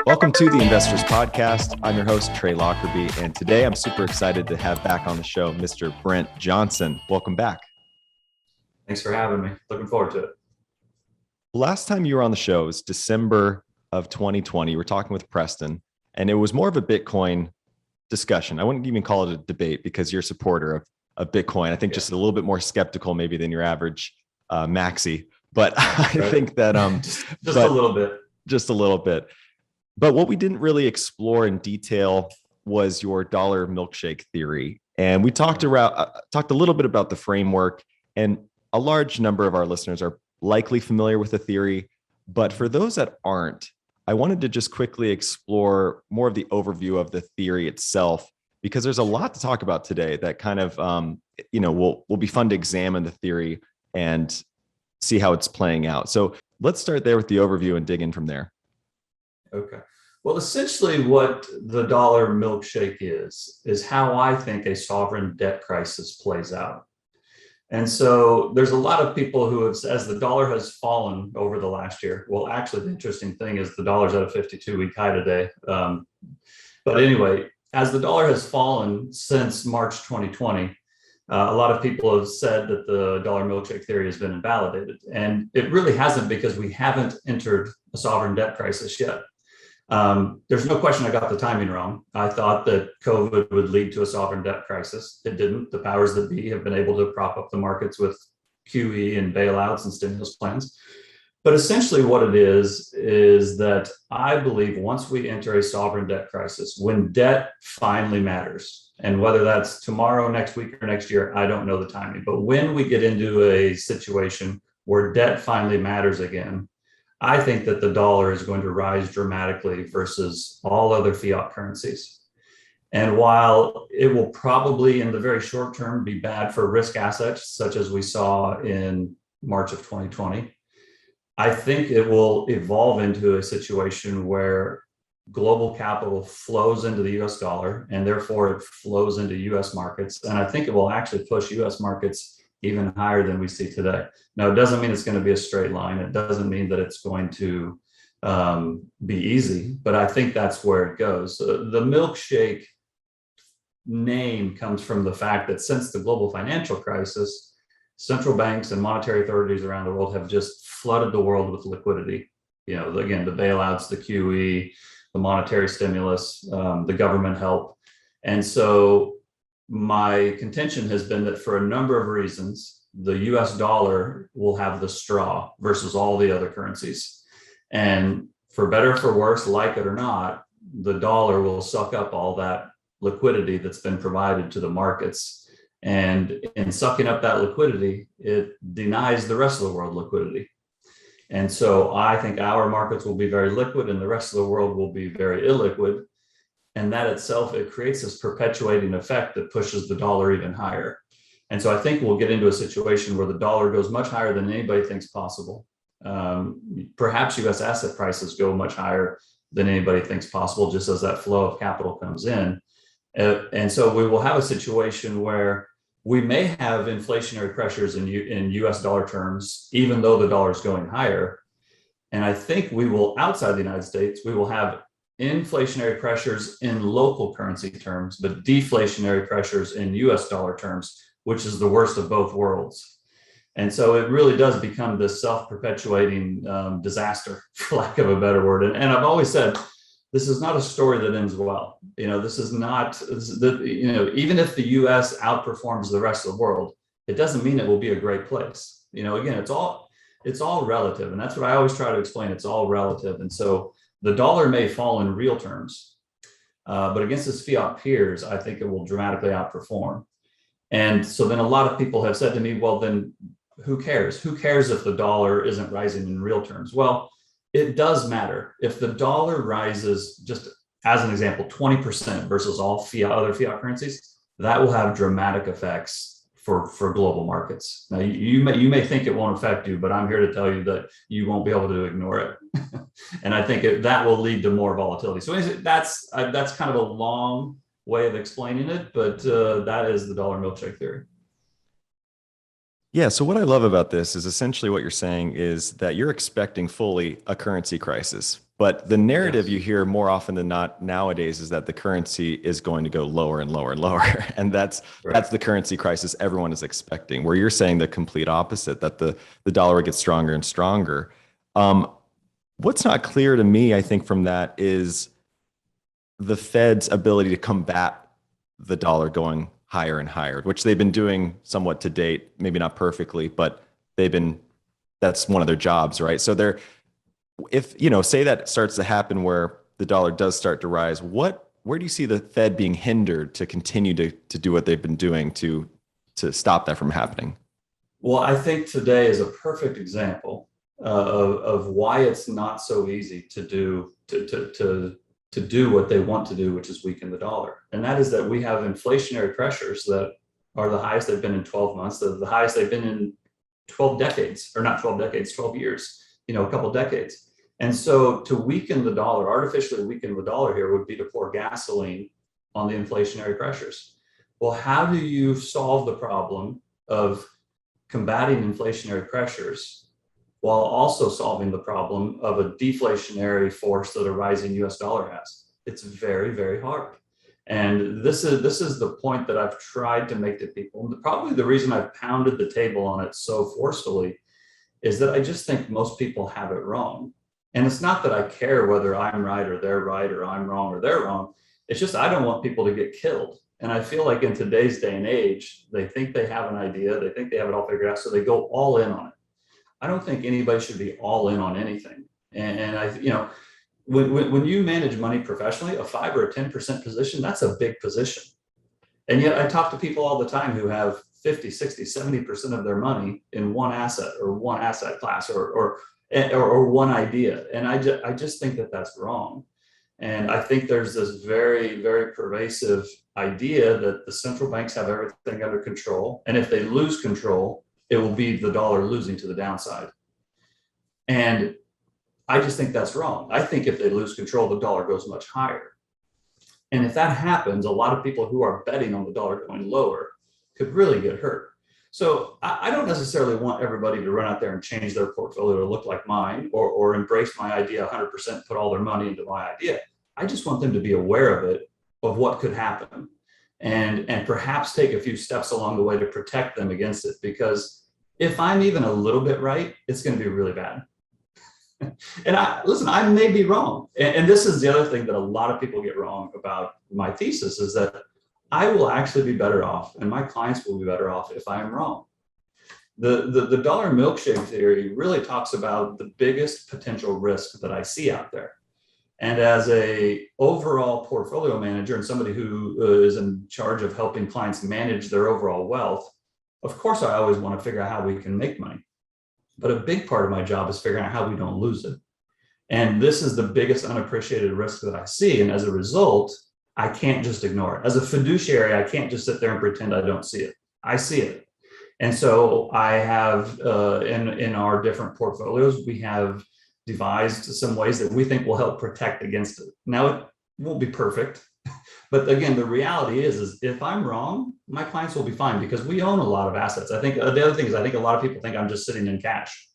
Welcome to the Investors Podcast. I'm your host, Trey Lockerbie, and today I'm super excited to have back on the show Mr. Brent Johnson. Welcome back. Thanks for having me. Looking forward to it. Last time you were on the show was December of 2020. You were talking with Preston, and it was more of a Bitcoin discussion. I wouldn't even call it a debate because you're a supporter of Bitcoin. I think just a little bit more skeptical maybe than your average maxi, but I think that just a little bit. Just a little bit. But what we didn't really explore in detail was your dollar milkshake theory. And we talked a little bit about the framework, and a large number of our listeners are likely familiar with the theory. But for those that aren't, I wanted to just quickly explore more of the overview of the theory itself, because there's a lot to talk about today that kind of, will be fun to examine the theory and see how it's playing out. So let's start there with the overview and dig in from there. Okay. Well, essentially what the dollar milkshake is how I think a sovereign debt crisis plays out. And so there's a lot of people who have, as the dollar has fallen over the last year, well, actually, the interesting thing is the dollar's at a 52-week high today. But anyway, as the dollar has fallen since March 2020, a lot of people have said that the dollar milkshake theory has been invalidated. And it really hasn't, because we haven't entered a sovereign debt crisis yet. There's no question I got the timing wrong. I thought that COVID would lead to a sovereign debt crisis. It didn't. The powers that be have been able to prop up the markets with QE and bailouts and stimulus plans. But essentially what it is that I believe once we enter a sovereign debt crisis, when debt finally matters, and whether that's tomorrow, next week, or next year, I don't know the timing, but when we get into a situation where debt finally matters again, I think that the dollar is going to rise dramatically versus all other fiat currencies. And while it will probably in the very short term be bad for risk assets, such as we saw in March of 2020, I think it will evolve into a situation where global capital flows into the US dollar, and therefore it flows into US markets. And I think it will actually push US markets even higher than we see today. Now, it doesn't mean it's going to be a straight line. It doesn't mean that it's going to be easy, but I think that's where it goes. The milkshake name comes from the fact that since the global financial crisis, central banks and monetary authorities around the world have just flooded the world with liquidity. Again, the bailouts, the QE, the monetary stimulus, the government help. And so my contention has been that for a number of reasons, the US dollar will have the straw versus all the other currencies. And for better or for worse, like it or not, the dollar will suck up all that liquidity that's been provided to the markets. And in sucking up that liquidity, it denies the rest of the world liquidity. And so I think our markets will be very liquid and the rest of the world will be very illiquid. And that itself, it creates this perpetuating effect that pushes the dollar even higher. And so I think we'll get into a situation where the dollar goes much higher than anybody thinks possible. Perhaps US asset prices go much higher than anybody thinks possible, just as that flow of capital comes in. And so we will have a situation where we may have inflationary pressures in US dollar terms, even though the dollar is going higher. And I think we will, outside the United States, we will have inflationary pressures in local currency terms, but deflationary pressures in US dollar terms, which is the worst of both worlds. And so it really does become this self-perpetuating disaster, for lack of a better word. And I've always said, this is not a story that ends well. This is not, even if the US outperforms the rest of the world, it doesn't mean it will be a great place. Again, it's all relative. And that's what I always try to explain. It's all relative. And so the dollar may fall in real terms, but against its fiat peers, I think it will dramatically outperform. And so then a lot of people have said to me, well, then who cares? Who cares if the dollar isn't rising in real terms? Well, it does matter. If the dollar rises, just as an example, 20% versus all other fiat currencies, that will have dramatic effects for global markets. Now, you may think it won't affect you, but I'm here to tell you that you won't be able to ignore it. And I think that will lead to more volatility. So that's kind of a long way of explaining it, but that is the dollar milkshake theory. Yeah. So what I love about this is essentially what you're saying is that you're expecting fully a currency crisis, But the narrative Yes. you hear more often than not nowadays is that the currency is going to go lower and lower and lower. And Right. that's the currency crisis everyone is expecting, where you're saying the complete opposite, that the dollar gets stronger and stronger. Um, what's not clear to me, I think, from that is the Fed's ability to combat the dollar going higher and higher, which they've been doing somewhat to date, maybe not perfectly, but they've been, that's one of their jobs, right? So they're, if, say that starts to happen where the dollar does start to rise, where do you see the Fed being hindered to continue to do what they've been doing to stop that from happening? Well, I think today is a perfect example of why it's not so easy to do what they want to do, which is weaken the dollar. And that is that we have inflationary pressures that are the highest they've been in 12 months, the highest they've been in 12 decades, or not 12 decades, 12 years, a couple decades. And so to weaken the dollar, artificially weaken the dollar here would be to pour gasoline on the inflationary pressures. Well, how do you solve the problem of combating inflationary pressures while also solving the problem of a deflationary force that a rising US dollar has? It's very, very hard. And this is the point that I've tried to make to people. And probably the reason I've pounded the table on it so forcefully is that I just think most people have it wrong. And it's not that I care whether I'm right or they're right, or I'm wrong or they're wrong. It's just I don't want people to get killed. And I feel like in today's day and age, they think they have an idea, they think they have it all figured out, so they go all in on it. I don't think anybody should be all in on anything. And when you manage money professionally, a 5 or a 10% position, that's a big position. And yet I talk to people all the time who have 50, 60, 70% of their money in one asset or one asset class or one idea. And I just think that that's wrong. And I think there's this very, very pervasive idea that the central banks have everything under control. And if they lose control, it will be the dollar losing to the downside. And I just think that's wrong. I think if they lose control, the dollar goes much higher. And if that happens, a lot of people who are betting on the dollar going lower could really get hurt. So I don't necessarily want everybody to run out there and change their portfolio to look like mine, or embrace my idea 100%, put all their money into my idea. I just want them to be aware of it, of what could happen, and perhaps take a few steps along the way to protect them against it. Because if I'm even a little bit right, it's going to be really bad. And I may be wrong. And this is the other thing that a lot of people get wrong about my thesis, is that I will actually be better off, and my clients will be better off, if I am wrong. The dollar milkshake theory really talks about the biggest potential risk that I see out there. And as a overall portfolio manager and somebody who is in charge of helping clients manage their overall wealth, of course, I always want to figure out how we can make money. But a big part of my job is figuring out how we don't lose it. And this is the biggest unappreciated risk that I see. And as a result, I can't just ignore it. As a fiduciary, I can't just sit there and pretend I don't see it. I see it. And so I have, in our different portfolios, we have devised some ways that we think will help protect against it. Now, it won't be perfect. But again, the reality is if I'm wrong, my clients will be fine, because we own a lot of assets. I think the other thing is, I think a lot of people think I'm just sitting in cash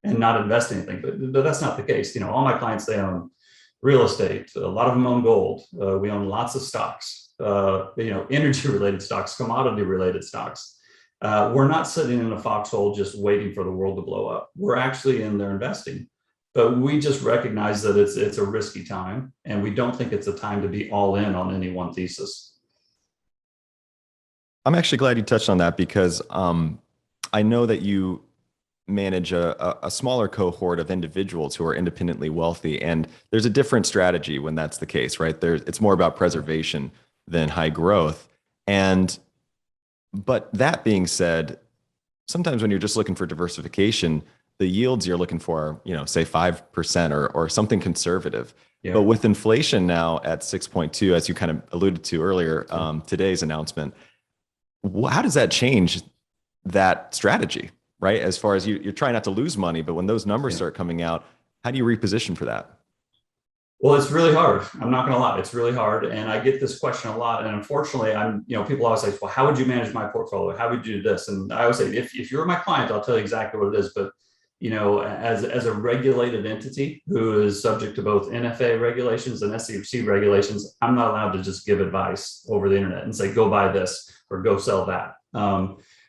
and not investing anything, but that's not the case. All my clients, they own real estate. A lot of them own gold. We own lots of stocks, energy related stocks, commodity related stocks. We're not sitting in a foxhole just waiting for the world to blow up. We're actually in there investing. But we just recognize that it's a risky time, and we don't think it's a time to be all in on any one thesis. I'm actually glad you touched on that, because I know that you manage a smaller cohort of individuals who are independently wealthy, and there's a different strategy when that's the case, right? It's more about preservation than high growth. But that being said, sometimes when you're just looking for diversification, the yields you're looking for are, say 5% or something conservative. Yeah. But with inflation now at 6.2, as you kind of alluded to earlier, today's announcement, how does that change that strategy, right? As far as you're trying not to lose money, but when those numbers start coming out, how do you reposition for that? Well, it's really hard. I'm not going to lie. It's really hard. And I get this question a lot. And unfortunately, people always say, well, how would you manage my portfolio? How would you do this? And I always say, if you're my client, I'll tell you exactly what it is. But as a regulated entity who is subject to both NFA regulations and SEC regulations, I'm not allowed to just give advice over the internet and say, go buy this or go sell that.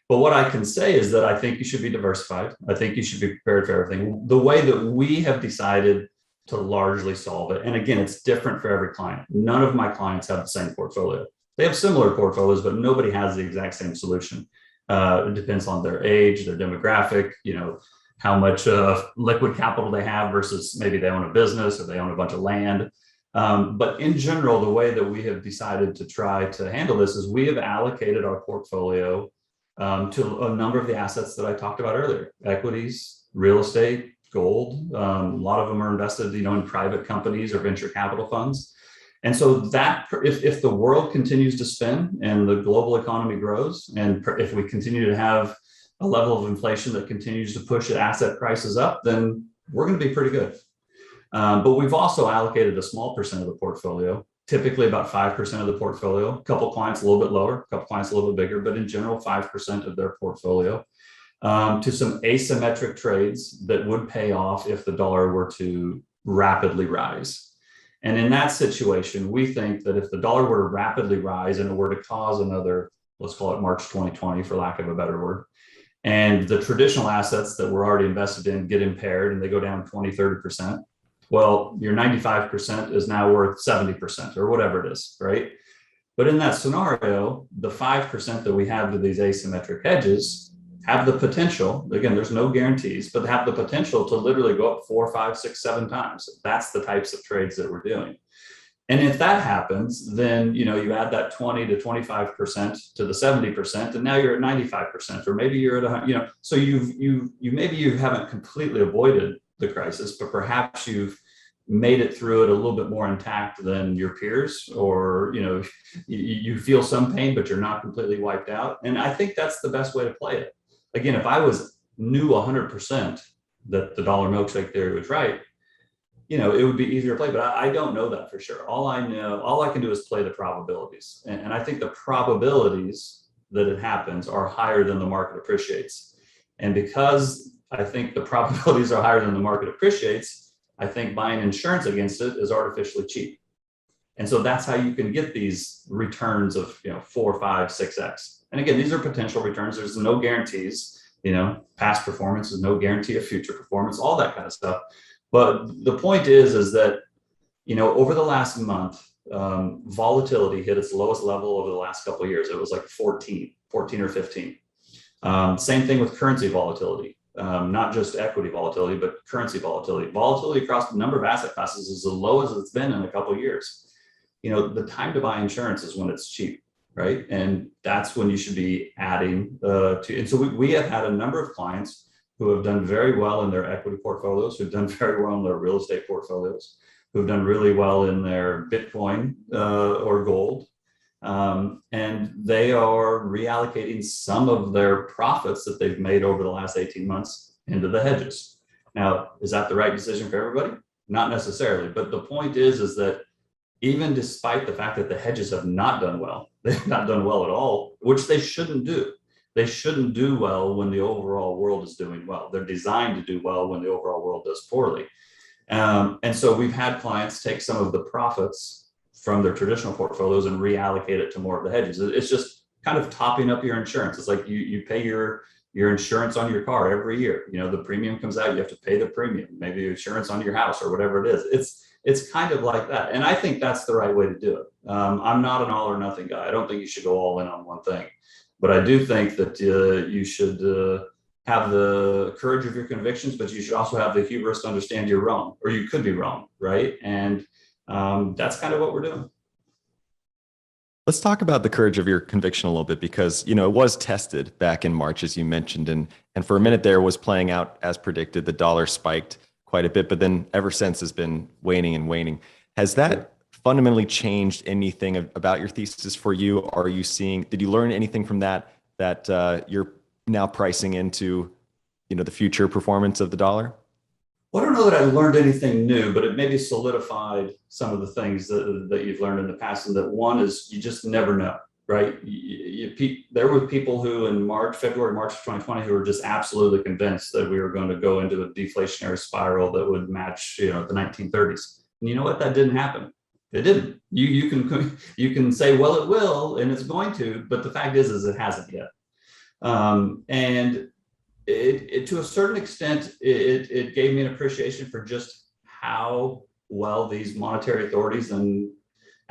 But what I can say is that I think you should be diversified. I think you should be prepared for everything. The way that we have decided to largely solve it, and again, it's different for every client. None of my clients have the same portfolio. They have similar portfolios, but nobody has the exact same solution. It depends on their age, their demographic, how much liquid capital they have versus maybe they own a business or they own a bunch of land. But in general, the way that we have decided to try to handle this is we have allocated our portfolio to a number of the assets that I talked about earlier: equities, real estate, gold. A lot of them are invested, in private companies or venture capital funds. And so that if the world continues to spin and the global economy grows, and if we continue to have a level of inflation that continues to push asset prices up, then we're going to be pretty good. But we've also allocated a small percent of the portfolio, typically about 5% of the portfolio, a couple clients a little bit lower, a couple clients a little bit bigger, but in general, 5% of their portfolio to some asymmetric trades that would pay off if the dollar were to rapidly rise. And in that situation, we think that if the dollar were to rapidly rise and it were to cause another, let's call it March 2020, for lack of a better word, and the traditional assets that we're already invested in get impaired and they go down 20, 30%, well, your 95% is now worth 70% or whatever it is, right? But in that scenario, the 5% that we have to these asymmetric hedges have the potential, again, there's no guarantees, but have the potential to literally go up 4, 5, 6, 7 times. That's the types of trades that we're doing. And if that happens, then you add that 20 to 25% to the 70%, and now you're at 95%, or maybe you're at 100. So you maybe you haven't completely avoided the crisis, but perhaps you've made it through it a little bit more intact than your peers, or you feel some pain, but you're not completely wiped out. And I think that's the best way to play it. Again, if I knew 100% that the dollar milkshake theory was right, it would be easier to play, but I don't know that for sure. All I can do is play the probabilities. And I think the probabilities that it happens are higher than the market appreciates. And because I think the probabilities are higher than the market appreciates, I think buying insurance against it is artificially cheap. And so that's how you can get these returns of 4, 5, 6x. And again, these are potential returns. There's no guarantees. Past performance is no guarantee of future performance, all that kind of stuff. But the point is that, over the last month, volatility hit its lowest level over the last couple of years. It was like 14 or 15. Same thing with currency volatility, not just equity volatility, but currency volatility. Volatility across the number of asset classes is the lowest it's been in a couple of years. The time to buy insurance is when it's cheap, right? And that's when you should be adding and so we have had a number of clients who have done very well in their equity portfolios, who've done very well in their real estate portfolios, who've done really well in their Bitcoin or gold. And they are reallocating some of their profits that they've made over the last 18 months into the hedges. Now, is that the right decision for everybody? Not necessarily, but the point is that even despite the fact that the hedges have not done well, they've not done well at all, which they shouldn't do. They shouldn't do well when the overall world is doing well. They're designed to do well when the overall world does poorly. And so we've had clients take some of the profits from their traditional portfolios and reallocate it to more of the hedges. It's just kind of topping up your insurance. It's like you pay your insurance on your car every year. The premium comes out, you have to pay the premium, maybe insurance on your house or whatever it is. It's kind of like that. And I think that's the right way to do it. I'm not an all or nothing guy. I don't think you should go all in on one thing. But I do think that you should have the courage of your convictions, but you should also have the hubris to understand you're wrong, or you could be wrong, right? And that's kind of what we're doing. Let's talk about the courage of your conviction a little bit, because it was tested back in March, as you mentioned, and for a minute there was playing out as predicted. The dollar spiked quite a bit, but then ever since has been waning and waning. Has that fundamentally changed anything about your thesis for you? Did you learn anything from that you're now pricing into, the future performance of the dollar? Well, I don't know that I learned anything new, but it maybe solidified some of the things that you've learned in the past. And that one is you just never know. right? There were people who in February, March of 2020, who were just absolutely convinced that we were going to go into a deflationary spiral that would match, the 1930s. And you know what? That didn't happen. It didn't. You can say, well, it will, and it's going to, but the fact is it hasn't yet. And it to a certain extent, it gave me an appreciation for just how well these monetary authorities and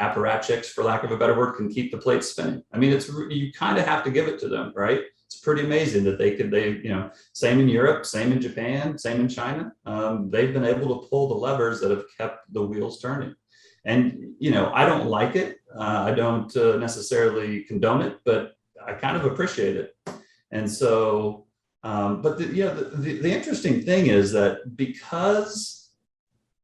apparatchiks, for lack of a better word, can keep the plates spinning. I mean, you kind of have to give it to them, right? It's pretty amazing that same in Europe, same in Japan, same in China. They've been able to pull the levers that have kept the wheels turning. And, I don't like it. I don't necessarily condone it, but I kind of appreciate it. And so, but the interesting thing is that because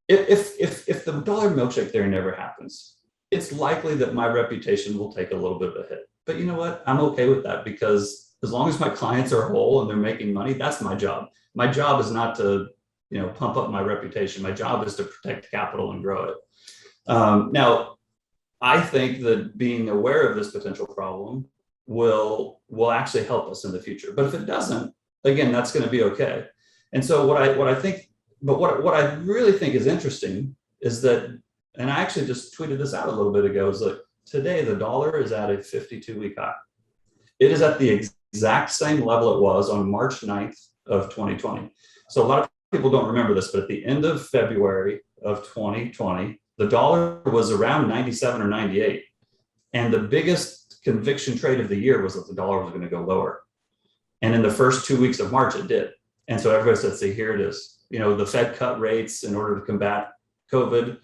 if the dollar milkshake theory never happens, it's likely that my reputation will take a little bit of a hit. But you know what? I'm okay with that, because as long as my clients are whole and they're making money, that's my job. My job is not to, pump up my reputation. My job is to protect capital and grow it. Now, I think that being aware of this potential problem will actually help us in the future. But if it doesn't, again, that's going to be okay. And so what I really think is interesting is that, and I actually just tweeted this out a little bit ago, is that today the dollar is at a 52-week high. It is at the exact same level it was on March 9th of 2020. So a lot of people don't remember this, but at the end of February of 2020, the dollar was around 97 or 98. And the biggest conviction trade of the year was that the dollar was going to go lower. And in the first 2 weeks of March, it did. And so everybody said, see, here it is. The Fed cut rates in order to combat COVID.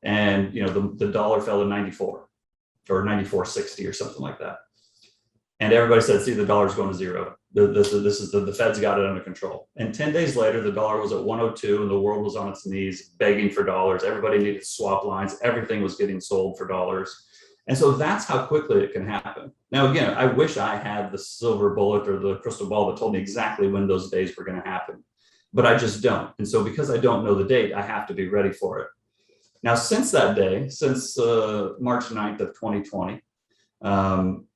And the dollar fell to 94 or 94.60 or something like that. And everybody said, see, the dollar's going to zero. The Fed's got it under control. And 10 days later, the dollar was at 102 and the world was on its knees begging for dollars. Everybody needed swap lines. Everything was getting sold for dollars. And so that's how quickly it can happen. Now, again, I wish I had the silver bullet or the crystal ball that told me exactly when those days were going to happen, but I just don't. And so because I don't know the date, I have to be ready for it. Now, since that day, since March 9th of 2020,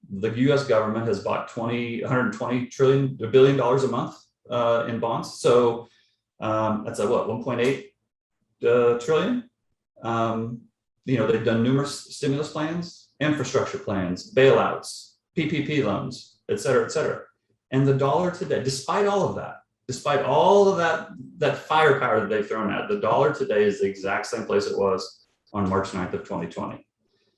the US government has bought $120 billion a month in bonds. So that's a what, 1.8 trillion? They've done numerous stimulus plans, infrastructure plans, bailouts, PPP loans, et cetera, et cetera. And the dollar today, despite all of that firepower that they've thrown at, the dollar today is the exact same place it was on March 9th of 2020.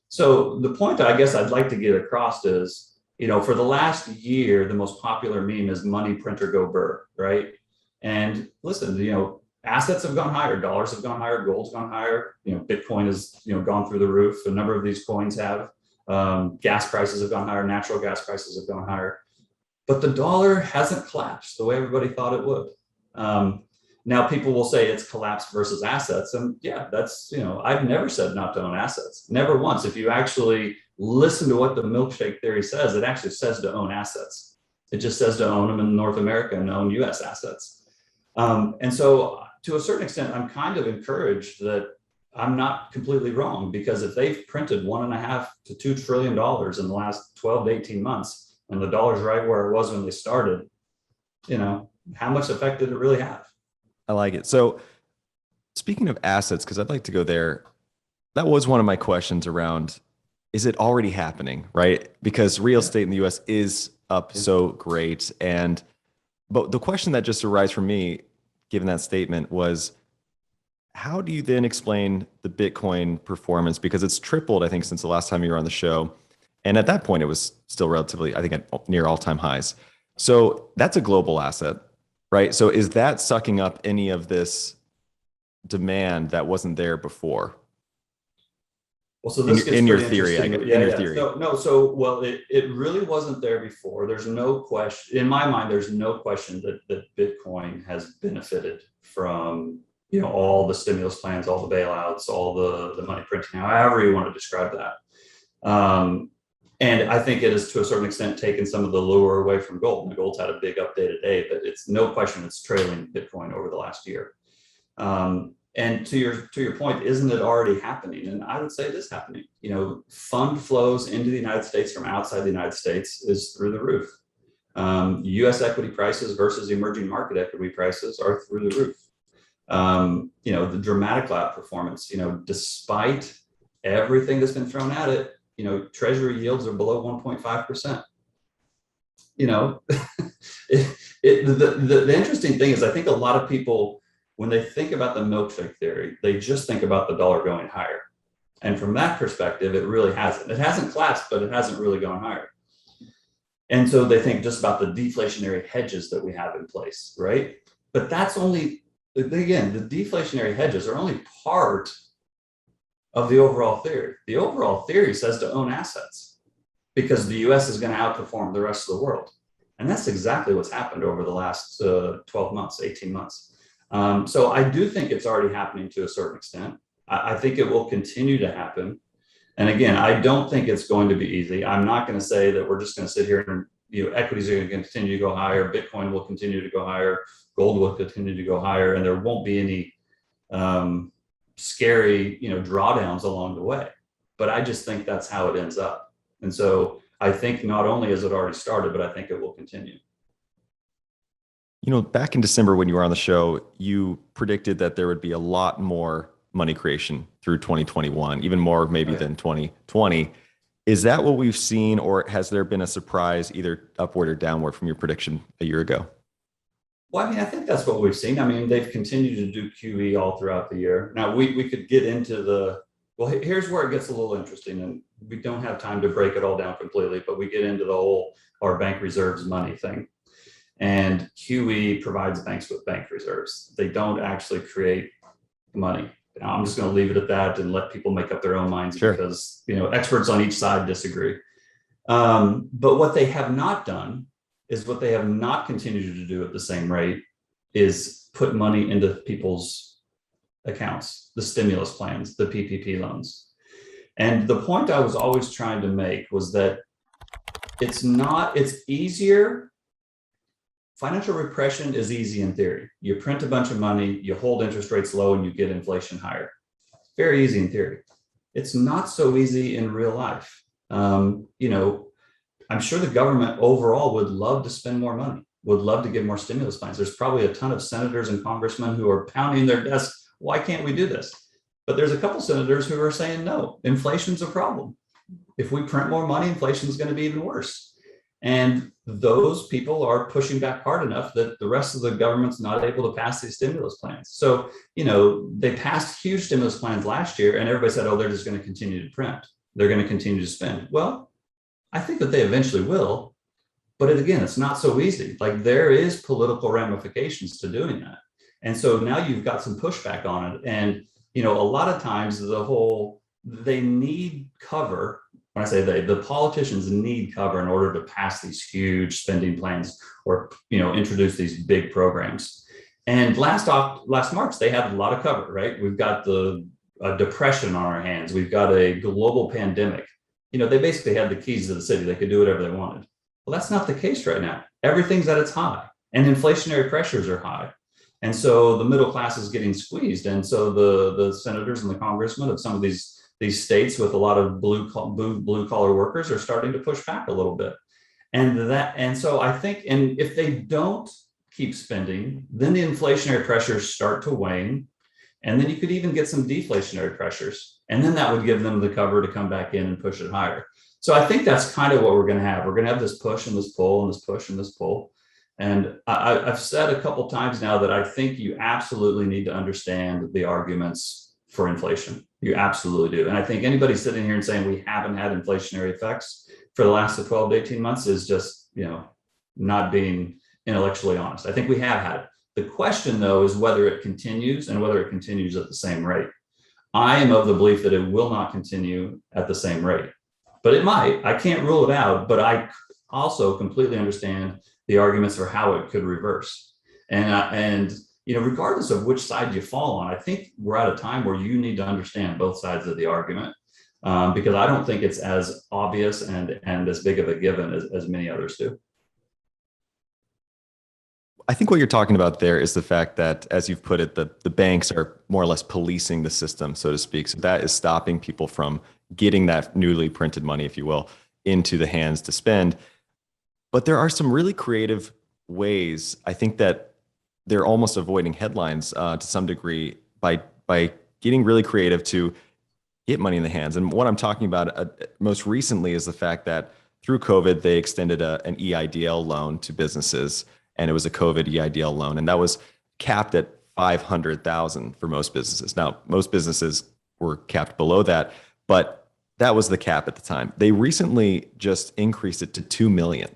So the point I guess I'd like to get across is, for the last year, the most popular meme is money printer go burr, right? And listen, assets have gone higher, dollars have gone higher, gold's gone higher, Bitcoin has, gone through the roof. A number of these coins have. Gas prices have gone higher, natural gas prices have gone higher. But the dollar hasn't collapsed the way everybody thought it would. Now people will say it's collapsed versus assets. And yeah, that's, I've never said not to own assets. Never once. If you actually listen to what the milkshake theory says, it actually says to own assets. It just says to own them in North America and own US assets. And so to a certain extent, I'm kind of encouraged that I'm not completely wrong, because if they've printed $1.5 to $2 trillion in the last 12 to 18 months, and the dollar's right where it was when they started, how much effect did it really have? I like it. So speaking of assets, because I'd like to go there, that was one of my questions around, is it already happening, right? Because real estate in the US is up so great. But the question that just arose for me, given that statement, was how do you then explain the Bitcoin performance? Because it's tripled, I think, since the last time you were on the show. And at that point, it was still relatively, I think, at near all-time highs. So that's a global asset, right? So is that sucking up any of this demand that wasn't there before? Well, so this in your theory, in your theory. So it really wasn't there before. There's no question, in my mind, there's no question that Bitcoin has benefited from, all the stimulus plans, all the bailouts, all the money printing, however you want to describe that. And I think it has, to a certain extent, taken some of the lure away from gold. And gold's had a big update today, but it's no question it's trailing Bitcoin over the last year. And to your point, isn't it already happening? And I would say it is happening. Fund flows into the United States from outside the United States is through the roof. U.S. equity prices versus emerging market equity prices are through the roof. The dramatic outperformance, despite everything that's been thrown at it, treasury yields are below 1.5%. The interesting thing is, I think a lot of people, when they think about the milkshake theory, they just think about the dollar going higher. And from that perspective, it really hasn't. It hasn't collapsed, but it hasn't really gone higher. And so they think just about the deflationary hedges that we have in place, right? But that's only, again, the deflationary hedges are only part of the overall theory. The overall theory says to own assets because the US is going to outperform the rest of the world. And that's exactly what's happened over the last 12 months, 18 months. So I do think it's already happening to a certain extent. I think it will continue to happen. And again, I don't think it's going to be easy. I'm not going to say that we're just going to sit here and equities are going to continue to go higher, Bitcoin will continue to go higher, gold will continue to go higher, and there won't be any scary drawdowns along the way. But I just think that's how it ends up. And so I think not only has it already started, but I think it will continue. Back in December when you were on the show, you predicted that there would be a lot more money creation through 2021, even more maybe than 2020. Is that what we've seen, or has there been a surprise either upward or downward from your prediction a year ago? Well, I think that's what we've seen. They've continued to do QE all throughout the year. Now we could get into here's where it gets a little interesting, and we don't have time to break it all down completely, but we get into the whole our bank reserves money thing. And QE provides banks with bank reserves. They don't actually create money. Now, I'm just going to leave it at that and let people make up their own minds. Sure. Because experts on each side disagree. But what they have not done is what they have not continued to do at the same rate is put money into people's accounts, the stimulus plans, the PPP loans. And the point I was always trying to make was that it's easier. Financial repression is easy in theory. You print a bunch of money, you hold interest rates low, and you get inflation higher. Very easy in theory. It's not so easy in real life. I'm sure the government overall would love to spend more money, would love to give more stimulus plans. There's probably a ton of senators and congressmen who are pounding their desks. Why can't we do this? But there's a couple senators who are saying, no, inflation's a problem. If we print more money, inflation is going to be even worse. And those people are pushing back hard enough that the rest of the government's not able to pass these stimulus plans. So, they passed huge stimulus plans last year and everybody said, oh, they're just going to continue to print. They're going to continue to spend. Well, I think that they eventually will. But again, it's not so easy. Like there is political ramifications to doing that. And so now you've got some pushback on it. And, a lot of times they need cover. When I say the politicians need cover in order to pass these huge spending plans or introduce these big programs. And last March they had a lot of cover, right? We've got the depression on our hands. We've got a global pandemic. They basically had the keys to the city. They could do whatever they wanted. Well, that's not the case right now. Everything's at its high, and inflationary pressures are high, and so the middle class is getting squeezed. And so the senators and the congressmen of some of these states with a lot of blue collar workers are starting to push back a little bit. And so I think, and if they don't keep spending, then the inflationary pressures start to wane. And then you could even get some deflationary pressures. And then that would give them the cover to come back in and push it higher. So I think that's kind of what we're going to have. We're going to have this push and this pull and this push and this pull. And I've said a couple times now that I think you absolutely need to understand the arguments for inflation. You absolutely do. And I think anybody sitting here and saying we haven't had inflationary effects for the last 12 to 18 months is just, not being intellectually honest. I think we have had it. The question, though, is whether it continues and whether it continues at the same rate. I am of the belief that it will not continue at the same rate, but it might. I can't rule it out, but I also completely understand the arguments for how it could reverse. And regardless of which side you fall on, I think we're at a time where you need to understand both sides of the argument, because I don't think it's as obvious and as big of a given as many others do. I think what you're talking about there is the fact that, as you've put it, the banks are more or less policing the system, so to speak. So that is stopping people from getting that newly printed money, if you will, into the hands to spend. But there are some really creative ways. I think that they're almost avoiding headlines to some degree by getting really creative to get money in the hands. And what I'm talking about most recently is the fact that through COVID, they extended an EIDL loan to businesses, and it was a COVID EIDL loan, and that was capped at 500,000 for most businesses. Now, most businesses were capped below that, but that was the cap at the time. They recently just increased it to 2 million,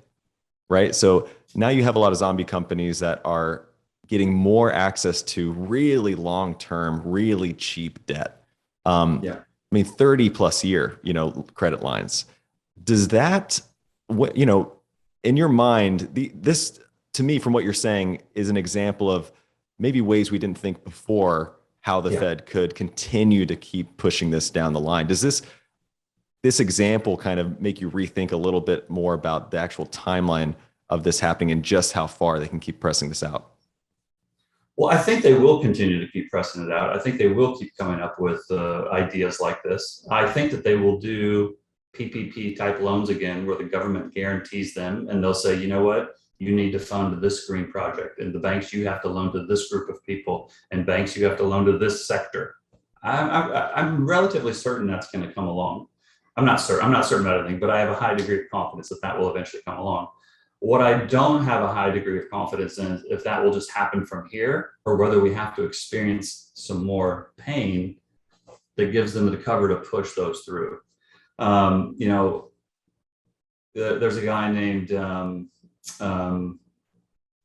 right? So now you have a lot of zombie companies that are getting more access to really long-term, really cheap debt. Yeah. I mean, 30 plus year, credit lines. Does that, what, in your mind, this to me, from what you're saying, is an example of maybe ways we didn't think before how the Yeah. Fed could continue to keep pushing this down the line. Does this example kind of make you rethink a little bit more about the actual timeline of this happening and just how far they can keep pressing this out? Well, I think they will continue to keep pressing it out. I think they will keep coming up with ideas like this. I think that they will do PPP type loans again, where the government guarantees them, and they'll say, you know what, you need to fund this green project, and the banks, you have to loan to this group of people, and banks, you have to loan to this sector. I'm relatively certain that's going to come along. I'm not certain. I'm not certain about anything, but I have a high degree of confidence that that will eventually come along. What I don't have a high degree of confidence in is if that will just happen from here, or whether we have to experience some more pain that gives them the cover to push those through. You know, there's a guy named, God,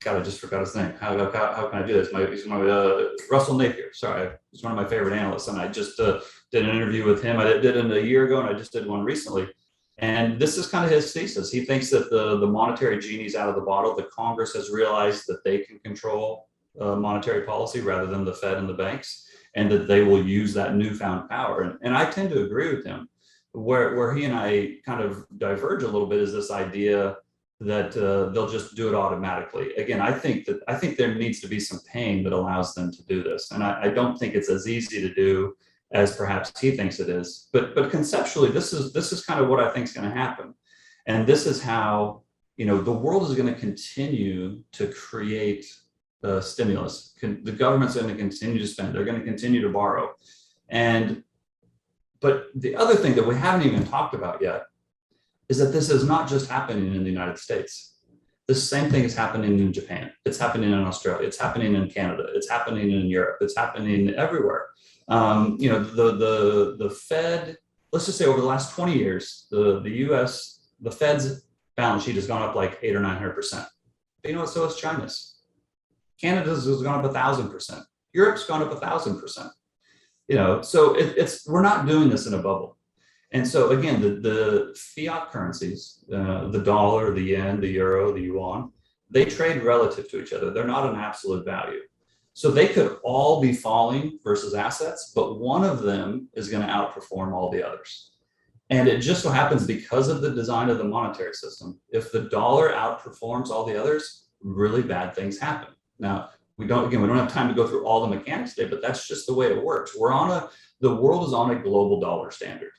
I just forgot his name. How can I do this? He's Russell Napier. Sorry, he's one of my favorite analysts, and I just did an interview with him. I did it a year ago, and I just did one recently. And this is kind of his thesis. He thinks that the monetary genie's out of the bottle. The Congress has realized that they can control monetary policy rather than the Fed and the banks, and that they will use that newfound power. And I tend to agree with him. Where he and I kind of diverge a little bit is this idea that they'll just do it automatically. Again, I think there needs to be some pain that allows them to do this, and I don't think it's as easy to do as perhaps he thinks it is. But conceptually, this is kind of what I think is going to happen, and this is how the world is going to continue to create stimulus. The government's going to continue to spend. They're going to continue to borrow, but the other thing that we haven't even talked about yet is that this is not just happening in the United States. The same thing is happening in Japan. It's happening in Australia. It's happening in Canada. It's happening in Europe. It's happening everywhere. The Fed, let's just say over the last 20 years, the US, the Fed's balance sheet has gone up like 800 or 900%. But you know what? So has China's. Canada's has gone up 1,000%. Europe's gone up 1,000%. So we're not doing this in a bubble. And so again, the fiat currencies, the dollar, the yen, the euro, the yuan, they trade relative to each other. They're not an absolute value. So they could all be falling versus assets, but one of them is going to outperform all the others. And it just so happens, because of the design of the monetary system, if the dollar outperforms all the others, really bad things happen. Now, we don't have time to go through all the mechanics today, but that's just the way it works. The world is on a global dollar standard.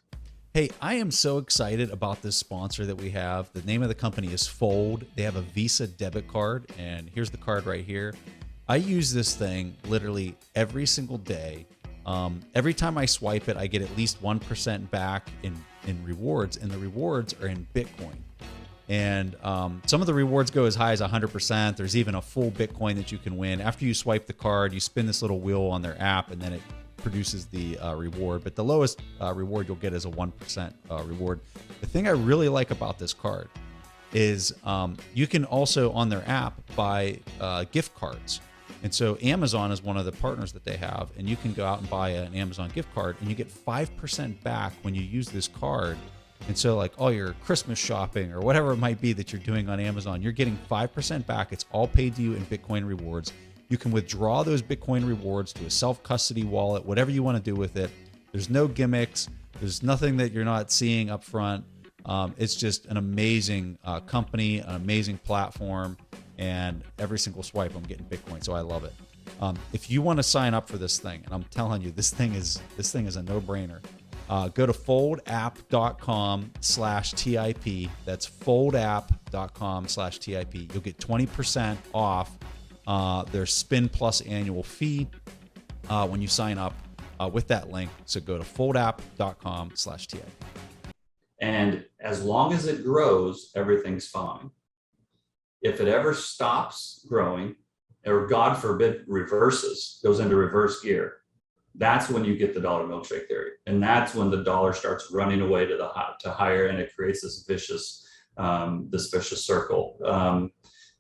Hey, I am so excited about this sponsor that we have. The name of the company is Fold. They have a Visa debit card, and here's the card right here. I use this thing literally every single day. Every time I swipe it, I get at least 1% back in rewards, and the rewards are in Bitcoin. And some of the rewards go as high as 100%. There's even a full Bitcoin that you can win. After you swipe the card, you spin this little wheel on their app, and then it produces the reward. But the lowest reward you'll get is a 1% reward. The thing I really like about this card is you can also, on their app, buy gift cards. And so Amazon is one of the partners that they have, and you can go out and buy an Amazon gift card, and you get 5% back when you use this card. And so like all your Christmas shopping or whatever it might be that you're doing on Amazon, you're getting 5% back. It's all paid to you in Bitcoin rewards. You can withdraw those Bitcoin rewards to a self-custody wallet, whatever you want to do with it. There's no gimmicks. There's nothing that you're not seeing up front. It's just an amazing company, an amazing platform. and every single swipe I'm getting Bitcoin. So I love it. If you want to sign up for this thing, and I'm telling you, this thing is a no-brainer. Go to foldapp.com/TIP. That's foldapp.com/TIP. You'll get 20% off their Spin Plus annual fee when you sign up with that link. So go to foldapp.com/TIP. And as long as it grows, everything's fine. If it ever stops growing, or God forbid reverses, goes into reverse gear, that's when you get the dollar milkshake theory. And that's when the dollar starts running away to higher, and it creates this vicious circle.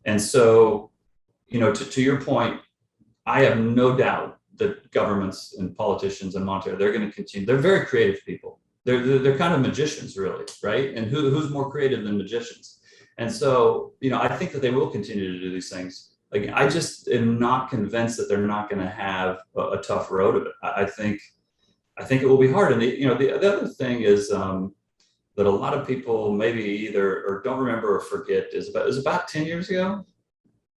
And so, to your point, I have no doubt that governments and politicians and monetary, they're going to continue. They're very creative people. They're kind of magicians, really, right? And who's more creative than magicians? And so, I think that they will continue to do these things. Like, I just am not convinced that they're not going to have a tough road of it. I think it will be hard. And the other thing is that a lot of people maybe either or don't remember or forget is about 10 years ago,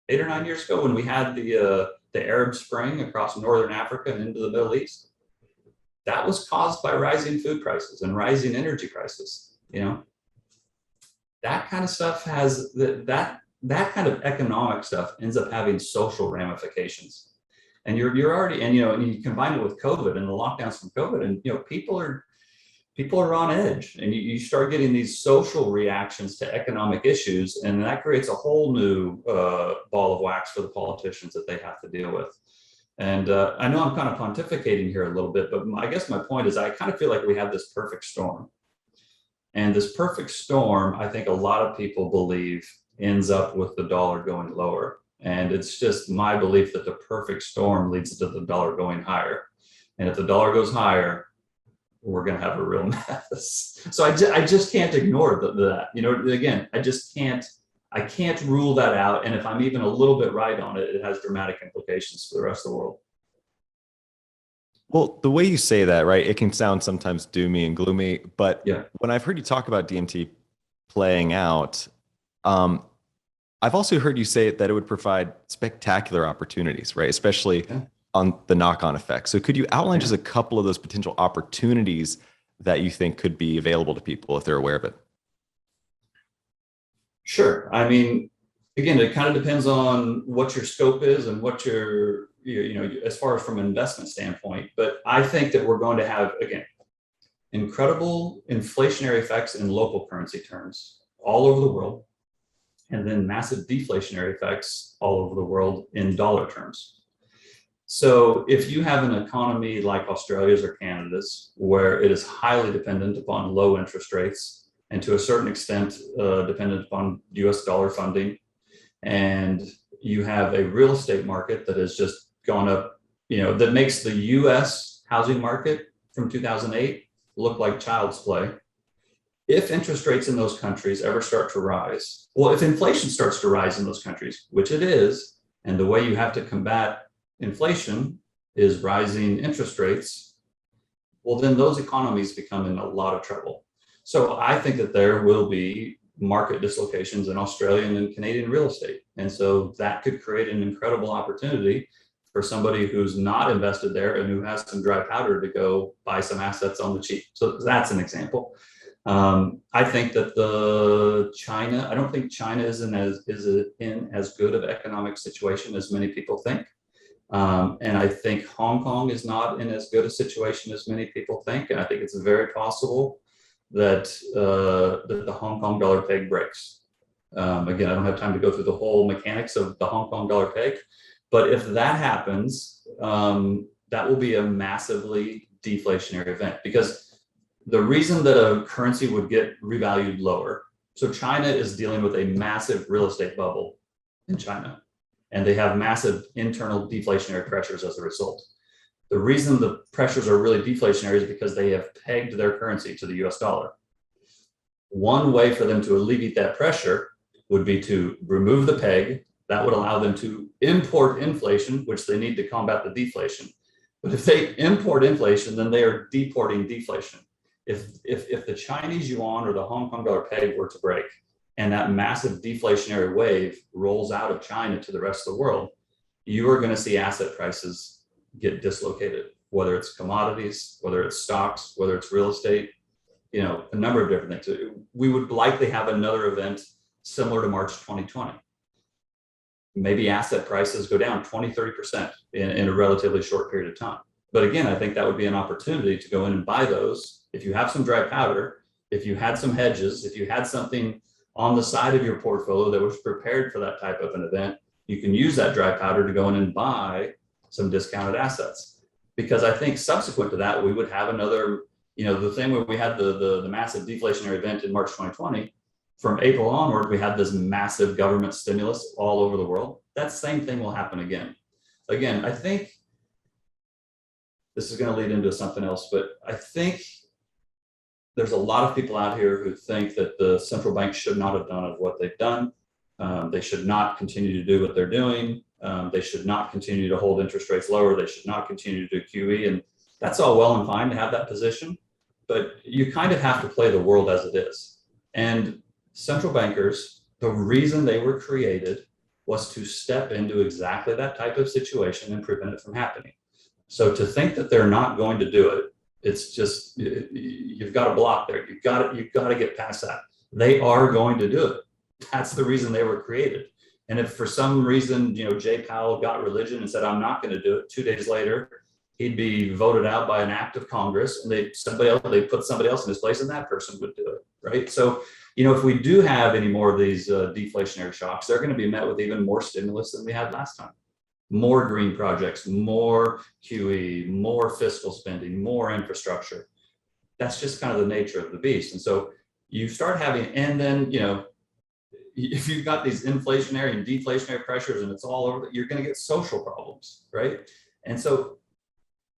8 or 9 years ago, when we had the Arab Spring across northern Africa and into the Middle East. That was caused by rising food prices and rising energy prices. That kind of stuff has that kind of economic stuff ends up having social ramifications. And you're already, and you combine it with COVID and the lockdowns from COVID, and people are on edge, and you start getting these social reactions to economic issues, and that creates a whole new ball of wax for the politicians that they have to deal with. And I know I'm kind of pontificating here a little bit, but I guess my point is I kind of feel like we have this perfect storm. And this perfect storm, I think a lot of people believe, ends up with the dollar going lower. And it's just my belief that the perfect storm leads to the dollar going higher. And if the dollar goes higher, we're going to have a real mess. So I just can't ignore that. Again, I can't rule that out. And if I'm even a little bit right on it, it has dramatic implications for the rest of the world. Well, the way you say that, right, it can sound sometimes doomy and gloomy, but Yeah. when I've heard you talk about DMT playing out, I've also heard you say that it would provide spectacular opportunities, right? Especially on the knock-on effect. So could you outline just a couple of those potential opportunities that you think could be available to people if they're aware of it? Sure. I mean, again, it kind of depends on what your scope is and what your as far as from an investment standpoint. But I think that we're going to have, again, incredible inflationary effects in local currency terms all over the world, and then massive deflationary effects all over the world in dollar terms. So if you have an economy like Australia's or Canada's, where it is highly dependent upon low interest rates, and to a certain extent dependent upon US dollar funding, and you have a real estate market that has just gone up, that makes the US housing market from 2008 look like child's play. If interest rates in those countries ever start to rise, well, if inflation starts to rise in those countries, which it is, and the way you have to combat inflation is rising interest rates, well, then those economies become in a lot of trouble. So I think that there will be market dislocations in Australian and Canadian real estate. And so that could create an incredible opportunity for somebody who's not invested there and who has some dry powder to go buy some assets on the cheap. So that's an example. I think that I don't think China is in as good of economic situation as many people think. And I think Hong Kong is not in as good a situation as many people think. And I think it's very possible that the Hong Kong dollar peg breaks. Again, I don't have time to go through the whole mechanics of the Hong Kong dollar peg, but if that happens, that will be a massively deflationary event, because the reason that a currency would get revalued lower, so China is dealing with a massive real estate bubble in China, and they have massive internal deflationary pressures as a result. The reason the pressures are really deflationary is because they have pegged their currency to the US dollar. One way for them to alleviate that pressure would be to remove the peg. That would allow them to import inflation, which they need to combat the deflation. But if they import inflation, then they are deporting deflation. If the Chinese yuan or the Hong Kong dollar peg were to break, and that massive deflationary wave rolls out of China to the rest of the world, you are going to see asset prices get dislocated, whether it's commodities, whether it's stocks, whether it's real estate, a number of different things. We would likely have another event similar to March 2020. Maybe asset prices go down 20, 30% in a relatively short period of time. But again, I think that would be an opportunity to go in and buy those. If you have some dry powder, if you had some hedges, if you had something on the side of your portfolio that was prepared for that type of an event, you can use that dry powder to go in and buy some discounted assets. Because I think subsequent to that, we would have another, the thing where we had the massive deflationary event in March 2020, from April onward, we had this massive government stimulus all over the world. That same thing will happen again. Again, I think this is going to lead into something else, but I think there's a lot of people out here who think that the central bank should not have done what they've done. They should not continue to do what they're doing. They should not continue to hold interest rates lower. They should not continue to do QE. And that's all well and fine to have that position, but you kind of have to play the world as it is. And central bankers, the reason they were created was to step into exactly that type of situation and prevent it from happening. So to think that they're not going to do it, it's just, you've got a block there. You've got to get past that. They are going to do it. That's the reason they were created. And if for some reason, Jay Powell got religion and said, I'm not going to do it, 2 days later, he'd be voted out by an act of Congress, and they put somebody else in his place, and that person would do it, right? So, if we do have any more of these deflationary shocks, they're going to be met with even more stimulus than we had last time. More green projects, more QE, more fiscal spending, more infrastructure. That's just kind of the nature of the beast. And so you start having, and then, if you've got these inflationary and deflationary pressures and it's all over, you're going to get social problems, right? And so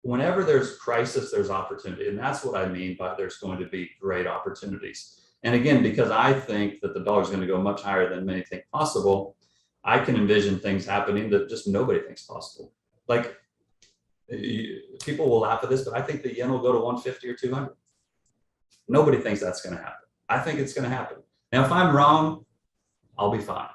whenever there's crisis, there's opportunity. And that's what I mean by there's going to be great opportunities. And again, because I think that the dollar is going to go much higher than many think possible, I can envision things happening that just nobody thinks possible. Like, people will laugh at this, but I think the yen will go to 150 or 200. Nobody thinks that's going to happen. I think it's going to happen. Now, if I'm wrong, I'll be fine.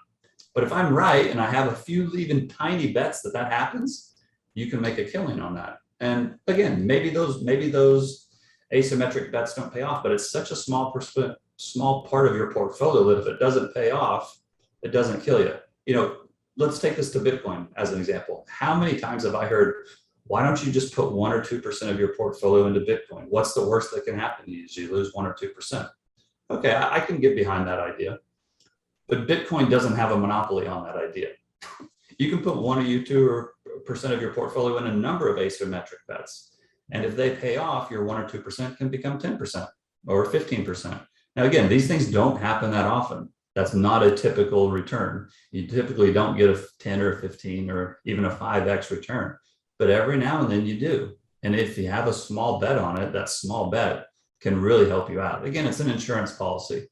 But if I'm right and I have a few even tiny bets that happens, you can make a killing on that. And again, maybe those asymmetric bets don't pay off, but it's such a small part of your portfolio that if it doesn't pay off, it doesn't kill you. Let's take this to Bitcoin as an example. How many times have I heard, why don't you just put 1 or 2% of your portfolio into Bitcoin? What's the worst that can happen? You lose 1 or 2%. Okay, I can get behind that idea. But Bitcoin doesn't have a monopoly on that idea. You can put 1 or 2% of your portfolio in a number of asymmetric bets. And if they pay off, your 1 or 2% can become 10% or 15%. Now, again, these things don't happen that often. That's not a typical return. You typically don't get a 10 or 15 or even a 5x return. But every now and then you do. And if you have a small bet on it, that small bet can really help you out. Again, it's an insurance policy.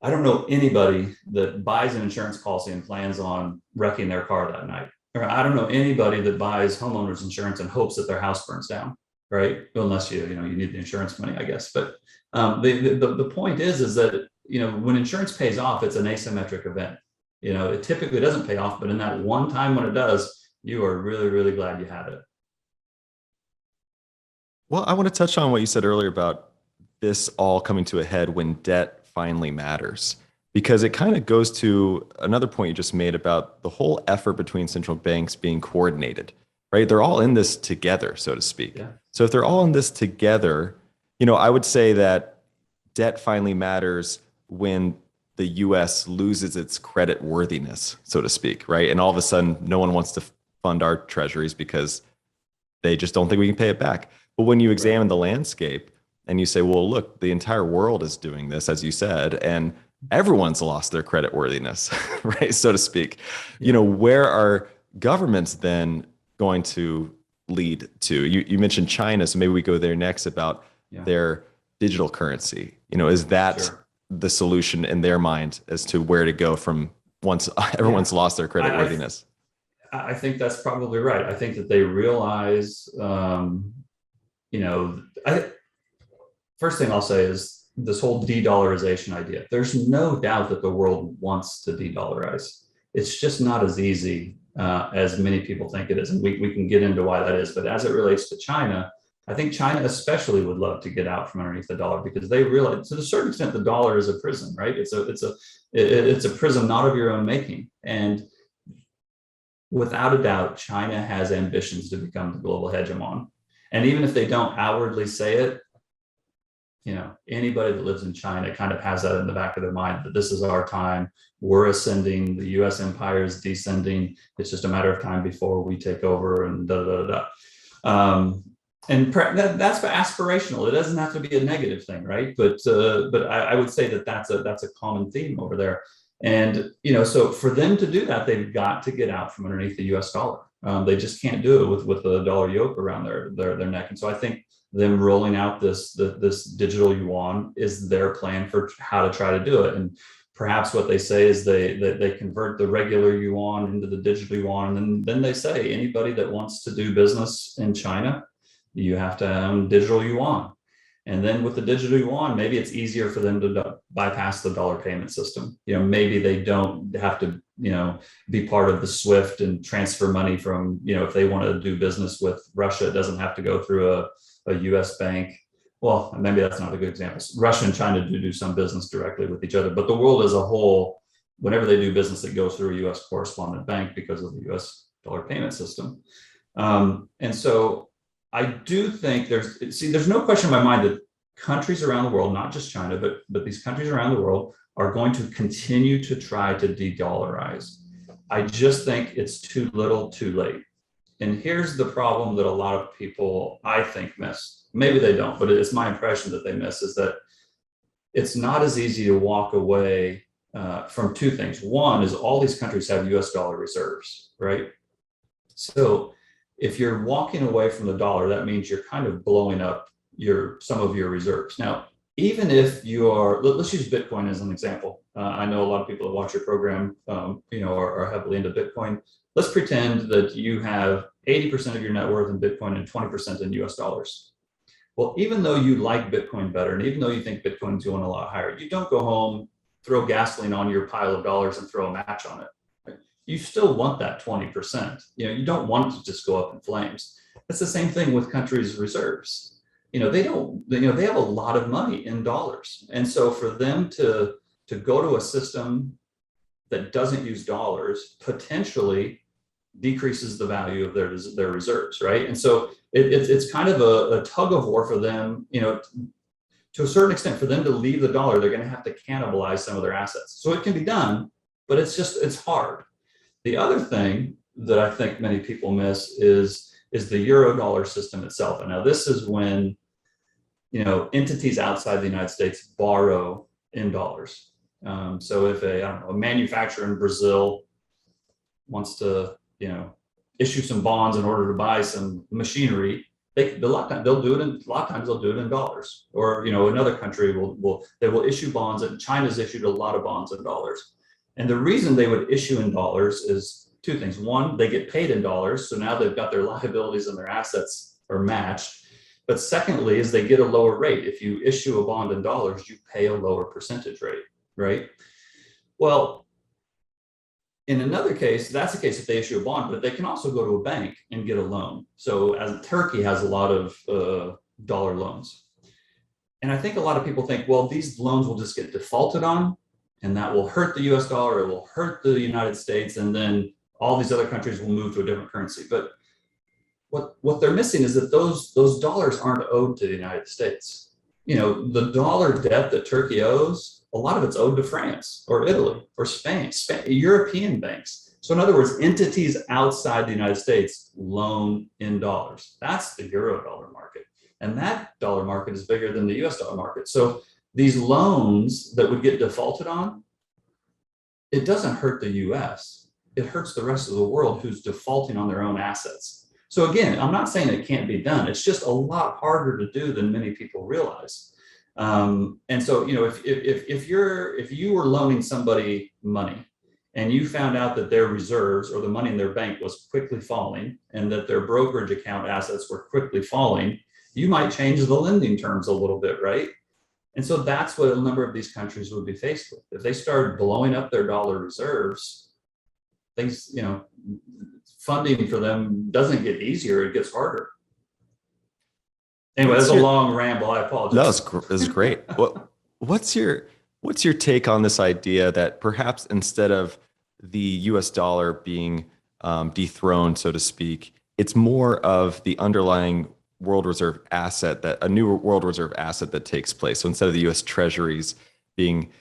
I don't know anybody that buys an insurance policy and plans on wrecking their car that night. Or I don't know anybody that buys homeowners insurance and hopes that their house burns down, right? Unless you need the insurance money, I guess. But the point is that, when insurance pays off, it's an asymmetric event. It typically doesn't pay off, but in that one time when it does, you are really, really glad you had it. Well, I want to touch on what you said earlier about this all coming to a head when debt finally matters, because it kind of goes to another point you just made about the whole effort between central banks being coordinated, right? They're all in this together, so to speak. Yeah. So if they're all in this together, I would say that debt finally matters when the US loses its credit worthiness, so to speak, right? And all of a sudden, no one wants to fund our treasuries because they just don't think we can pay it back. But when you examine the landscape and you say, well, look, the entire world is doing this, as you said, and everyone's lost their credit worthiness, right, so to speak. Where are governments then going to lead to? You mentioned China, so maybe we go there next about their digital currency. Is that the solution in their mind as to where to go from once everyone's lost their credit worthiness? I think that's probably right. I think that they realize, first thing I'll say is this whole de-dollarization idea. There's no doubt that the world wants to de-dollarize. It's just not as easy as many people think it is. And we can get into why that is. But as it relates to China, I think China especially would love to get out from underneath the dollar, because they realize, to a certain extent, the dollar is a prison, right? It's a prison not of your own making. And without a doubt, China has ambitions to become the global hegemon. And even if they don't outwardly say it, anybody that lives in China kind of has that in the back of their mind, that this is our time. We're ascending. The US empire is descending. It's just a matter of time before we take over, and da da da da. That's aspirational. It doesn't have to be a negative thing, right? But I would say that that's a common theme over there. And so for them to do that, they've got to get out from underneath the US dollar. They just can't do it with the dollar yoke around their neck. And so I think them rolling out this digital yuan is their plan for how to try to do it. And perhaps what they say is they convert the regular yuan into the digital yuan, and then they say anybody that wants to do business in China, you have to own digital yuan. And then with the digital yuan, maybe it's easier for them to bypass the dollar payment system. Maybe they don't have to, be part of the SWIFT and transfer money from, if they want to do business with Russia, it doesn't have to go through a US bank. Well, maybe that's not a good example. Russia and China do some business directly with each other, but the world as a whole, whenever they do business, it goes through a US correspondent bank because of the US dollar payment system. And so I do think there's no question in my mind that countries around the world, not just China, but these countries around the world are going to continue to try to de-dollarize. I just think it's too little too late. And here's the problem that a lot of people, I think, miss. Maybe they don't, but it's my impression that they miss, is that it's not as easy to walk away from two things. One is all these countries have US dollar reserves, right? So if you're walking away from the dollar, that means you're kind of blowing up some of your reserves. Now, even if you are, let's use Bitcoin as an example. I know a lot of people that watch your program, are heavily into Bitcoin. Let's pretend that you have 80% of your net worth in Bitcoin and 20% in US dollars. Well, even though you like Bitcoin better, and even though you think Bitcoin's going a lot higher, you don't go home, throw gasoline on your pile of dollars and throw a match on it. You still want that 20%. You don't want it to just go up in flames. It's the same thing with countries' reserves. They have a lot of money in dollars. And so for them to go to a system that doesn't use dollars potentially decreases the value of their reserves, right? And so it's kind of a tug of war for them, to a certain extent. For them to leave the dollar, they're going to have to cannibalize some of their assets. So it can be done, but it's hard. The other thing that I think many people miss is the euro dollar system itself. And now this is when, entities outside the United States borrow in dollars. So if a manufacturer in Brazil wants to, issue some bonds in order to buy some machinery, a lot of times they'll do it in dollars. Or, another country will issue bonds, and China's issued a lot of bonds in dollars. And the reason they would issue in dollars is two things. One, they get paid in dollars, so now they've got their liabilities and their assets are matched. But secondly, is they get a lower rate. If you issue a bond in dollars, you pay a lower percentage rate, right? Well, in another case, that's the case if they issue a bond, but they can also go to a bank and get a loan. So as Turkey has a lot of dollar loans. And I think a lot of people think, well, these loans will just get defaulted on, and that will hurt the US dollar, it will hurt the United States, and then all these other countries will move to a different currency. But what they're missing is that those dollars aren't owed to the United States. The dollar debt that Turkey owes, a lot of it's owed to France or Italy or Spain, European banks. So in other words, entities outside the United States loan in dollars. That's the euro dollar market. And that dollar market is bigger than the US dollar market. So these loans that would get defaulted on, it doesn't hurt the US. It hurts the rest of the world who's defaulting on their own assets. So again, I'm not saying it can't be done. It's just a lot harder to do than many people realize. And so, if you were loaning somebody money and you found out that their reserves or the money in their bank was quickly falling and that their brokerage account assets were quickly falling, you might change the lending terms a little bit, right? And so that's what a number of these countries would be faced with. If they start blowing up their dollar reserves, things, funding for them doesn't get easier, it gets harder. Anyway, that's a long ramble. I apologize. No, this is great. What's your take on this idea that perhaps instead of the US dollar being dethroned, so to speak, it's more of the underlying world reserve asset, that a new world reserve asset that takes place. So instead of the US treasuries being,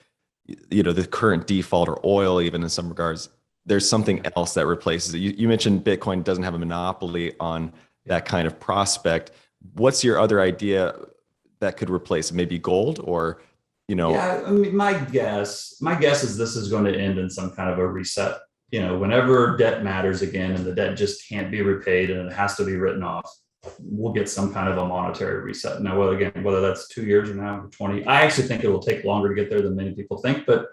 the current default, or oil, even in some regards, there's something else that replaces it. You mentioned Bitcoin doesn't have a monopoly on that kind of prospect. What's your other idea that could replace it? Maybe gold, or, Yeah, I mean, my guess is this is going to end in some kind of a reset. Whenever debt matters again and the debt just can't be repaid and it has to be written off, we'll get some kind of a monetary reset. Now, whether that's 2 years or now, 20, I actually think it will take longer to get there than many people think, but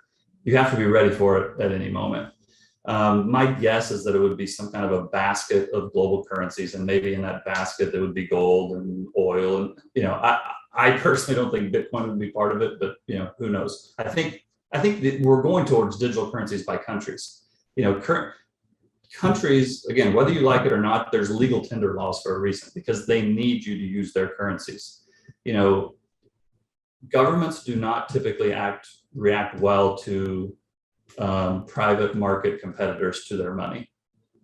you have to be ready for it at any moment. My guess is that it would be some kind of a basket of global currencies, and maybe in that basket there would be gold and oil. And I personally don't think Bitcoin would be part of it, but who knows? I think that we're going towards digital currencies by countries. Current countries, again, whether you like it or not, there's legal tender laws for a reason, because they need you to use their currencies. Governments do not typically react well to private market competitors to their money.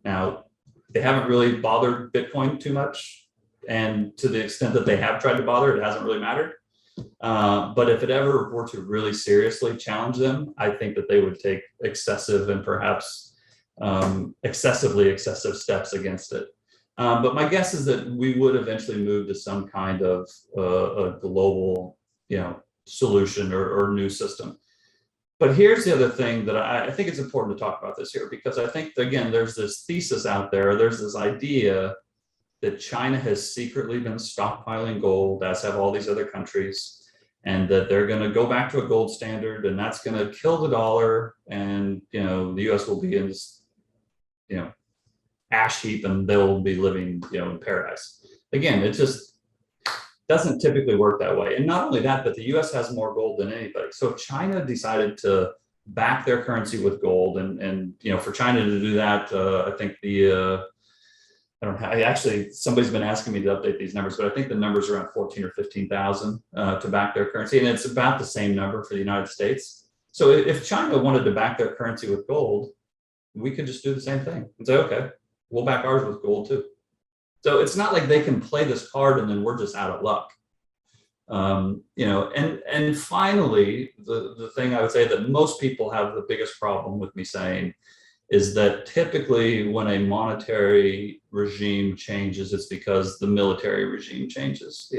Now, they haven't really bothered Bitcoin too much, and to the extent that they have tried to bother, it hasn't really mattered. But if it ever were to really seriously challenge them, I think that they would take excessive and perhaps excessively excessive steps against it. But my guess is that we would eventually move to some kind of a global, solution or new system. But here's the other thing that I think it's important to talk about this here, because I think, again, there's this thesis out there, there's this idea that China has secretly been stockpiling gold, as have all these other countries, and that they're going to go back to a gold standard, and that's going to kill the dollar, and the US will be in this ash heap, and they'll be living in paradise. Again, it just doesn't typically work that way. And not only that, but the US has more gold than anybody. So China decided to back their currency with gold, and for China to do that, I think actually, somebody's been asking me to update these numbers, but I think the numbers are around 14 or 15,000 to back their currency. And it's about the same number for the United States. So if China wanted to back their currency with gold, we could just do the same thing and say, okay, we'll back ours with gold too. So it's not like they can play this card and then we're just out of luck. And finally, the thing I would say that most people have the biggest problem with me saying is that typically when a monetary regime changes, it's because the military regime changes.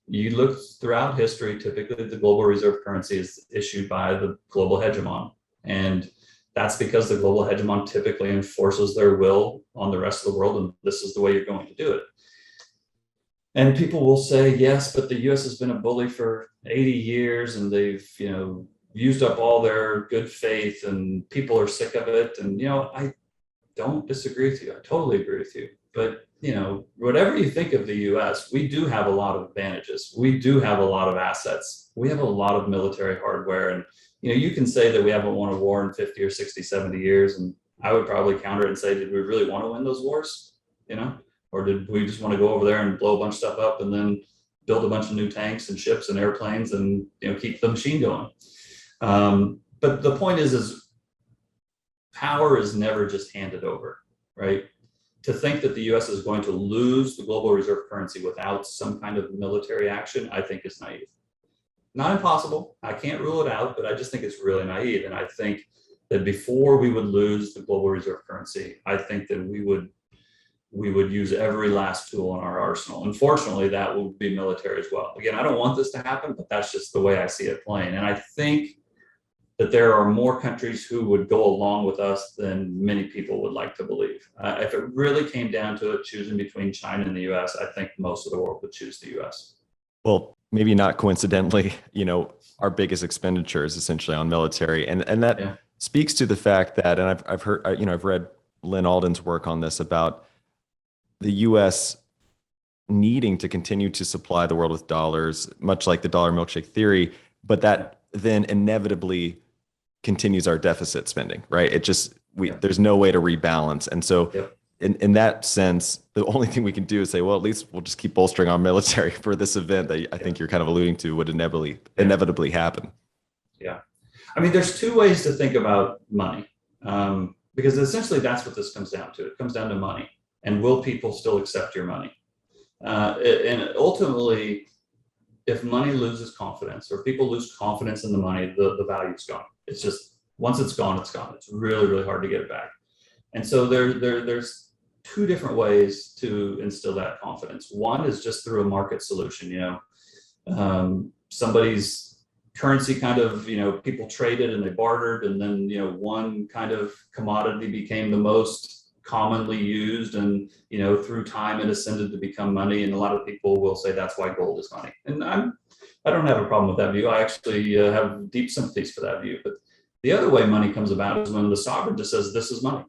You look throughout history, typically the global reserve currency is issued by the global hegemon. And that's because the global hegemon typically enforces their will on the rest of the world, and this is the way you're going to do it. And people will say, yes, but the US has been a bully for 80 years, and they've, used up all their good faith, and people are sick of it. And, I don't disagree with you. I totally agree with you. But, whatever you think of the US, we do have a lot of advantages. We do have a lot of assets. We have a lot of military hardware. And, you can say that we haven't won a war in 50 or 60, 70 years. And I would probably counter it and say, did we really want to win those wars? Or did we just want to go over there and blow a bunch of stuff up and then build a bunch of new tanks and ships and airplanes and, keep the machine going? But the point is power is never just handed over, right? To think that the US is going to lose the global reserve currency without some kind of military action, I think is naive. Not impossible. I can't rule it out, but I just think it's really naive. And I think that before we would lose the global reserve currency, I think that we would use every last tool in our arsenal. Unfortunately, that would be military as well. Again, I don't want this to happen, but that's just the way I see it playing. And I think that there are more countries who would go along with us than many people would like to believe. If it really came down to it, choosing between China and the US, I think most of the world would choose the US. Well, maybe not coincidentally, our biggest expenditure is essentially on military. And that speaks to the fact that, and I've heard, I've read Lynn Alden's work on this about the US needing to continue to supply the world with dollars, much like the dollar milkshake theory, but that then inevitably continues our deficit spending, right? It just, there's no way to rebalance. And so Yep. in that sense, the only thing we can do is say, well, at least we'll just keep bolstering our military for this event that I think you're kind of alluding to would inevitably happen. Yeah. I mean, there's two ways to think about money, because essentially that's what this comes down to. It comes down to money, and will people still accept your money? And ultimately, if money loses confidence, or people lose confidence in the money, the value's gone. It's just, once it's gone, it's gone. It's really, really hard to get it back. And so there's two different ways to instill that confidence. One is just through a market solution. Somebody's currency kind of, people traded and they bartered, and then, one kind of commodity became the most commonly used, and, through time it ascended to become money. And a lot of people will say that's why gold is money. And I don't have a problem with that view. I actually have deep sympathies for that view. But the other way money comes about is when the sovereign just says, this is money,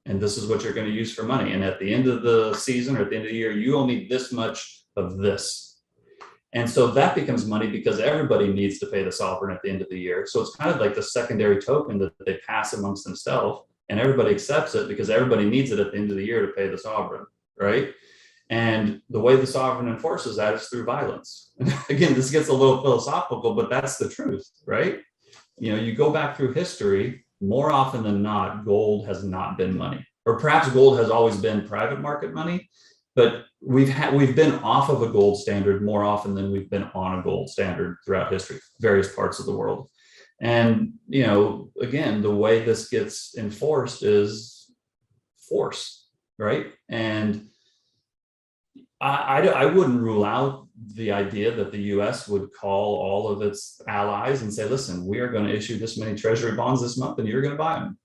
and this is what you're going to use for money. And at the end of the season, or at the end of the year, you owe me this much of this. And so that becomes money, because everybody needs to pay the sovereign at the end of the year. So it's kind of like the secondary token that they pass amongst themselves, and everybody accepts it because everybody needs it at the end of the year to pay the sovereign, right? And the way the sovereign enforces that is through violence. Again, this gets a little philosophical, but that's the truth, right? You go back through history, more often than not, gold has not been money, or perhaps gold has always been private market money, but we've been off of a gold standard more often than we've been on a gold standard throughout history, various parts of the world. And, again, the way this gets enforced is force, right? And I wouldn't rule out the idea that the US would call all of its allies and say, listen, we are going to issue this many treasury bonds this month, and you're going to buy them.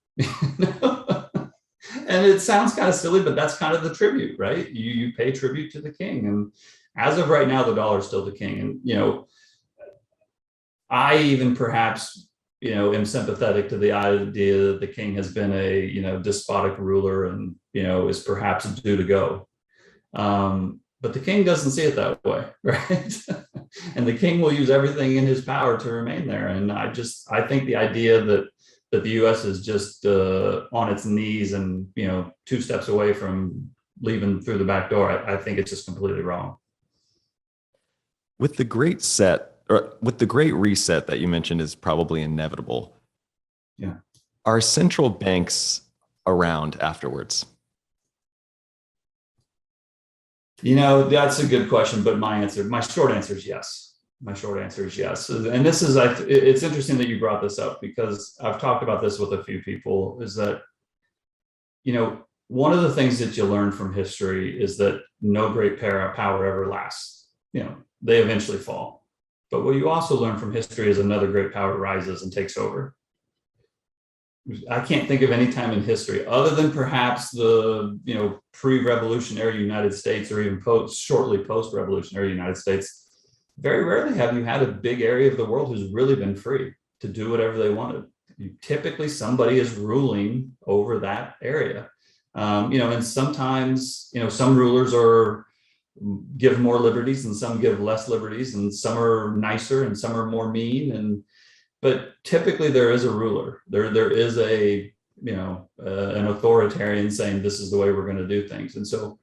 And it sounds kind of silly, but that's kind of the tribute, right? You pay tribute to the king. And as of right now, the dollar is still the king. And, I even perhaps, am sympathetic to the idea that the king has been a, despotic ruler and, is perhaps due to go. But the king doesn't see it that way, right? And the king will use everything in his power to remain there. And I think the idea that the U.S. is just on its knees and, 2 steps away from leaving through the back door, I think it's just completely wrong. With the great reset that you mentioned is probably inevitable. Yeah. Are central banks around afterwards? That's a good question, but my short answer is yes. My short answer is yes. And this is, it's interesting that you brought this up, because I've talked about this with a few people, is that, one of the things that you learn from history is that no great power ever lasts. They eventually fall. But what you also learn from history is another great power rises and takes over. I can't think of any time in history, other than perhaps the, pre-revolutionary United States, or even shortly post-revolutionary United States. Very rarely have you had a big area of the world who's really been free to do whatever they wanted. Typically, somebody is ruling over that area. And sometimes, some rulers give more liberties, and some give less liberties, and some are nicer and some are more mean. But typically there is a ruler. There is an authoritarian saying this is the way we're going to do things. And so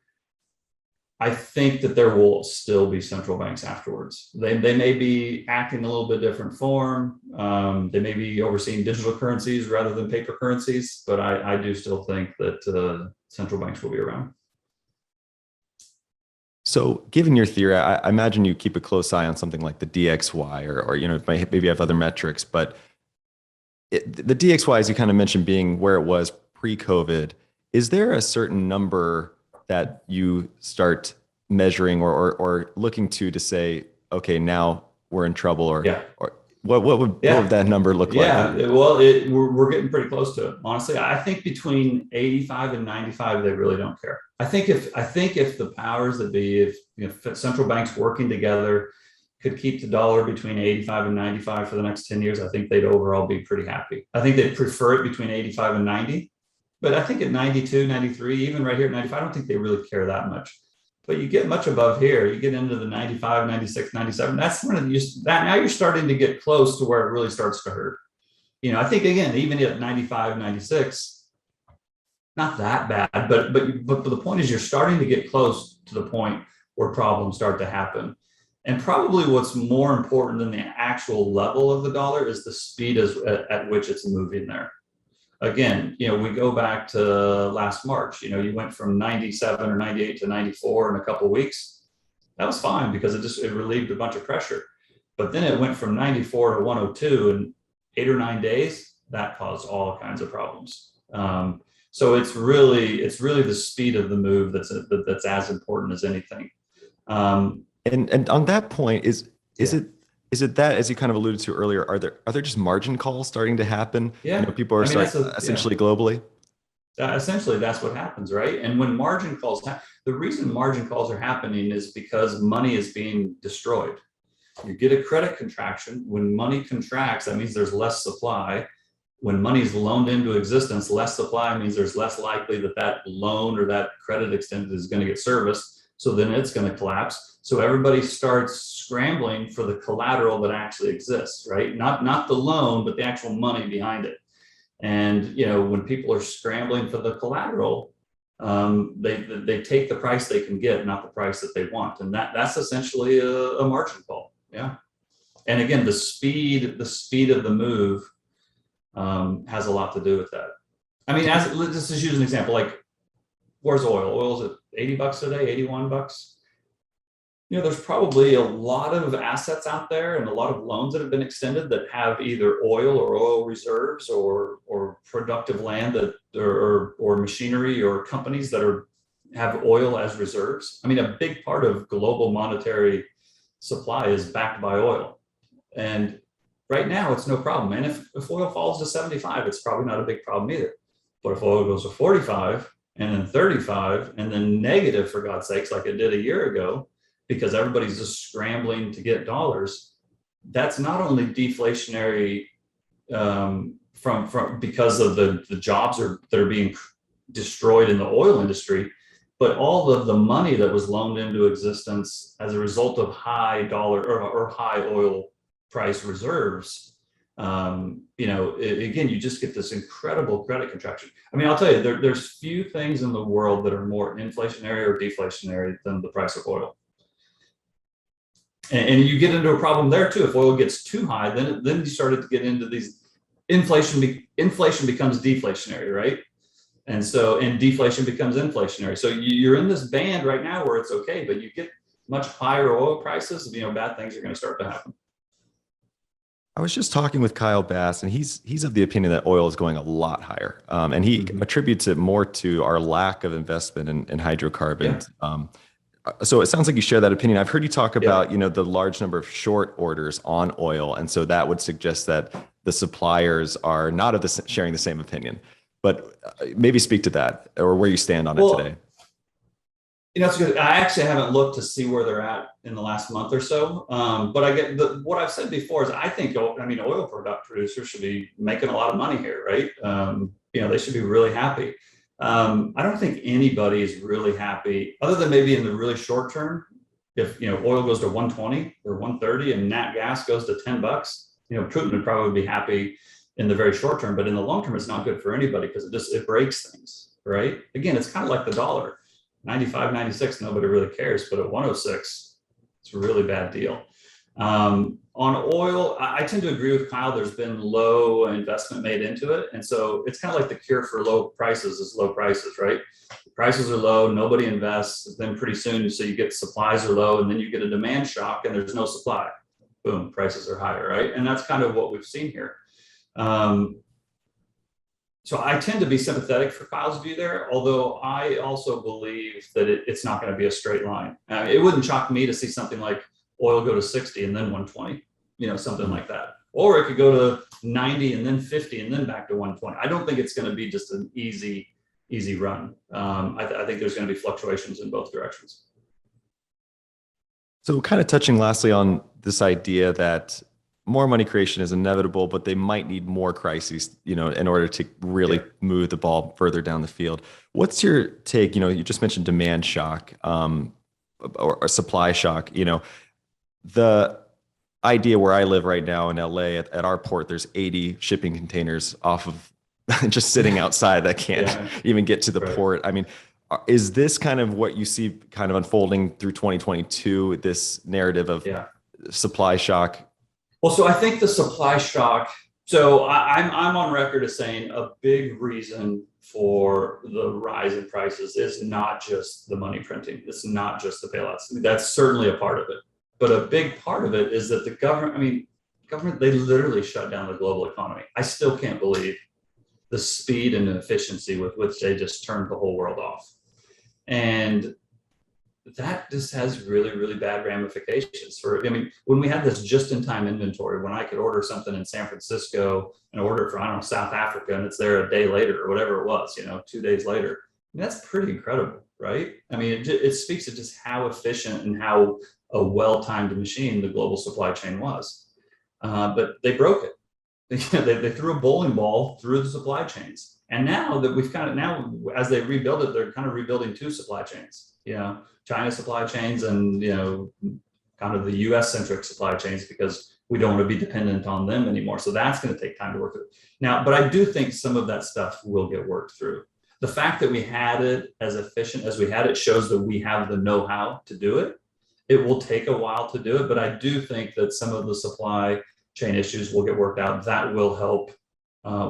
I think that there will still be central banks afterwards. They may be acting a little bit different form. They may be overseeing digital currencies rather than paper currencies, but I do still think that central banks will be around. So given your theory, I imagine you keep a close eye on something like the DXY, or maybe you have other metrics, but the DXY, as you kind of mentioned, being where it was pre-COVID, is there a certain number that you start measuring or looking to say, okay, now we're in trouble, or what would that number look like? Yeah, well, we're getting pretty close to it. Honestly, I think between 85 and 95, they really don't care. I think if the powers that be, if central banks working together could keep the dollar between 85 and 95 for the next 10 years, I think they'd overall be pretty happy. I think they'd prefer it between 85 and 90, but I think at 92, 93, even right here at 95, I don't think they really care that much. But you get much above here, you get into the 95, 96, 97. That's when that now you're starting to get close to where it really starts to hurt. I think again, even at 95, 96, not that bad, but the point is you're starting to get close to the point where problems start to happen. And probably what's more important than the actual level of the dollar is the speed at which it's moving there. Again, we go back to last March, you went from 97 or 98 to 94 in a couple of weeks. That was fine because it relieved a bunch of pressure. But then it went from 94 to 102 in 8 or 9 days. That caused all kinds of problems. So it's really the speed of the move that's as important as anything. And on that point, is it that, as you kind of alluded to earlier, are there just margin calls starting to happen? Yeah. People are essentially globally. Essentially, that's what happens, right? And when margin calls, the reason margin calls are happening is because money is being destroyed. You get a credit contraction. When money contracts, that means there's less supply. When money is loaned into existence, less supply means there's less likely that loan or that credit extended is going to get serviced. So then it's going to collapse. So everybody starts scrambling for the collateral that actually exists, right? Not the loan, but the actual money behind it. And when people are scrambling for the collateral, they take the price they can get, not the price that they want, and that's essentially a margin call. Yeah. And again, the speed of the move has a lot to do with that. I mean, let's just use an example. Like, where's oil? Oil's at $80 a day, $81. There's probably a lot of assets out there and a lot of loans that have been extended that have either oil or oil reserves or productive land or machinery or companies that have oil as reserves. I mean, a big part of global monetary supply is backed by oil. And right now it's no problem. And if oil falls to 75, it's probably not a big problem either. But if oil goes to 45 and then 35 and then negative, for God's sakes, like it did a year ago, because everybody's just scrambling to get dollars, that's not only deflationary from because of the jobs that are being destroyed in the oil industry, but all of the money that was loaned into existence as a result of high dollar or high oil price reserves. Again, you just get this incredible credit contraction. I mean, I'll tell you, there's few things in the world that are more inflationary or deflationary than the price of oil. And you get into a problem there too. If oil gets too high, then you started to get into these inflation becomes deflationary, right? And deflation becomes inflationary. So you're in this band right now where it's okay, but you get much higher oil prices, bad things are going to start to happen. I was just talking with Kyle Bass, and he's of the opinion that oil is going a lot higher, and he attributes it more to our lack of investment in hydrocarbons. Yeah. So it sounds like you share that opinion. I've heard you talk about, the large number of short orders on oil. And so that would suggest that the suppliers are not sharing the same opinion, but maybe speak to that or where you stand on it today. It's good. I actually haven't looked to see where they're at in the last month or so. But I get what I've said before is I think, oil product producers should be making a lot of money here, right? They should be really happy. I don't think anybody is really happy, other than maybe in the really short term. If oil goes to 120 or 130 and nat gas goes to $10, Putin would probably be happy in the very short term. But in the long term, it's not good for anybody because it breaks things, right? Again, it's kind of like the dollar, 95, 96, nobody really cares, but at 106, it's a really bad deal. On oil, I tend to agree with Kyle. There's been low investment made into it. And so it's kind of like the cure for low prices is low prices, right? The prices are low, nobody invests. Then pretty soon, so you get supplies are low, and then you get a demand shock and there's no supply. Boom, prices are higher, right? And that's kind of what we've seen here. So I tend to be sympathetic for Kyle's view there, although I also believe that it's not going to be a straight line. It wouldn't shock me to see something like oil go to 60 and then 120, something like that. Or it could go to 90 and then 50 and then back to 120. I don't think it's going to be just an easy run. I think there's going to be fluctuations in both directions. So kind of touching lastly on this idea that more money creation is inevitable, but they might need more crises, in order to really move the ball further down the field. What's your take? You just mentioned demand shock. or a supply shock. The idea where I live right now in LA at our port, there's 80 shipping containers off of just sitting outside that can't Yeah. even get to the Right. port. I mean, is this kind of what you see kind of unfolding through 2022, this narrative of Yeah. supply shock? Well, so I think the supply shock. So I'm on record as saying a big reason for the rise in prices is not just the money printing. It's not just the bailouts. I mean, that's certainly a part of it, but a big part of it is that the government. I mean, government, they literally shut down the global economy. I still can't believe the speed and efficiency with which they just turned the whole world off, and that just has really, really bad ramifications for, I mean, when we had this just in time inventory, when I could order something in San Francisco and order it from, I don't know, South Africa, and it's there a day later or whatever it was, 2 days later, I mean, that's pretty incredible, right? I mean, it speaks to just how efficient and how a well-timed machine the global supply chain was. But they broke it. They threw a bowling ball through the supply chains. And now that we've kind of, now as they rebuild it, they're kind of rebuilding two supply chains, China supply chains and, kind of the US centric supply chains, because we don't want to be dependent on them anymore. So that's going to take time to work through. Now, but I do think some of that stuff will get worked through. The fact that we had it as efficient as we had it shows that we have the know-how to do it. It will take a while to do it, but I do think that some of the supply chain issues will get worked out. That will help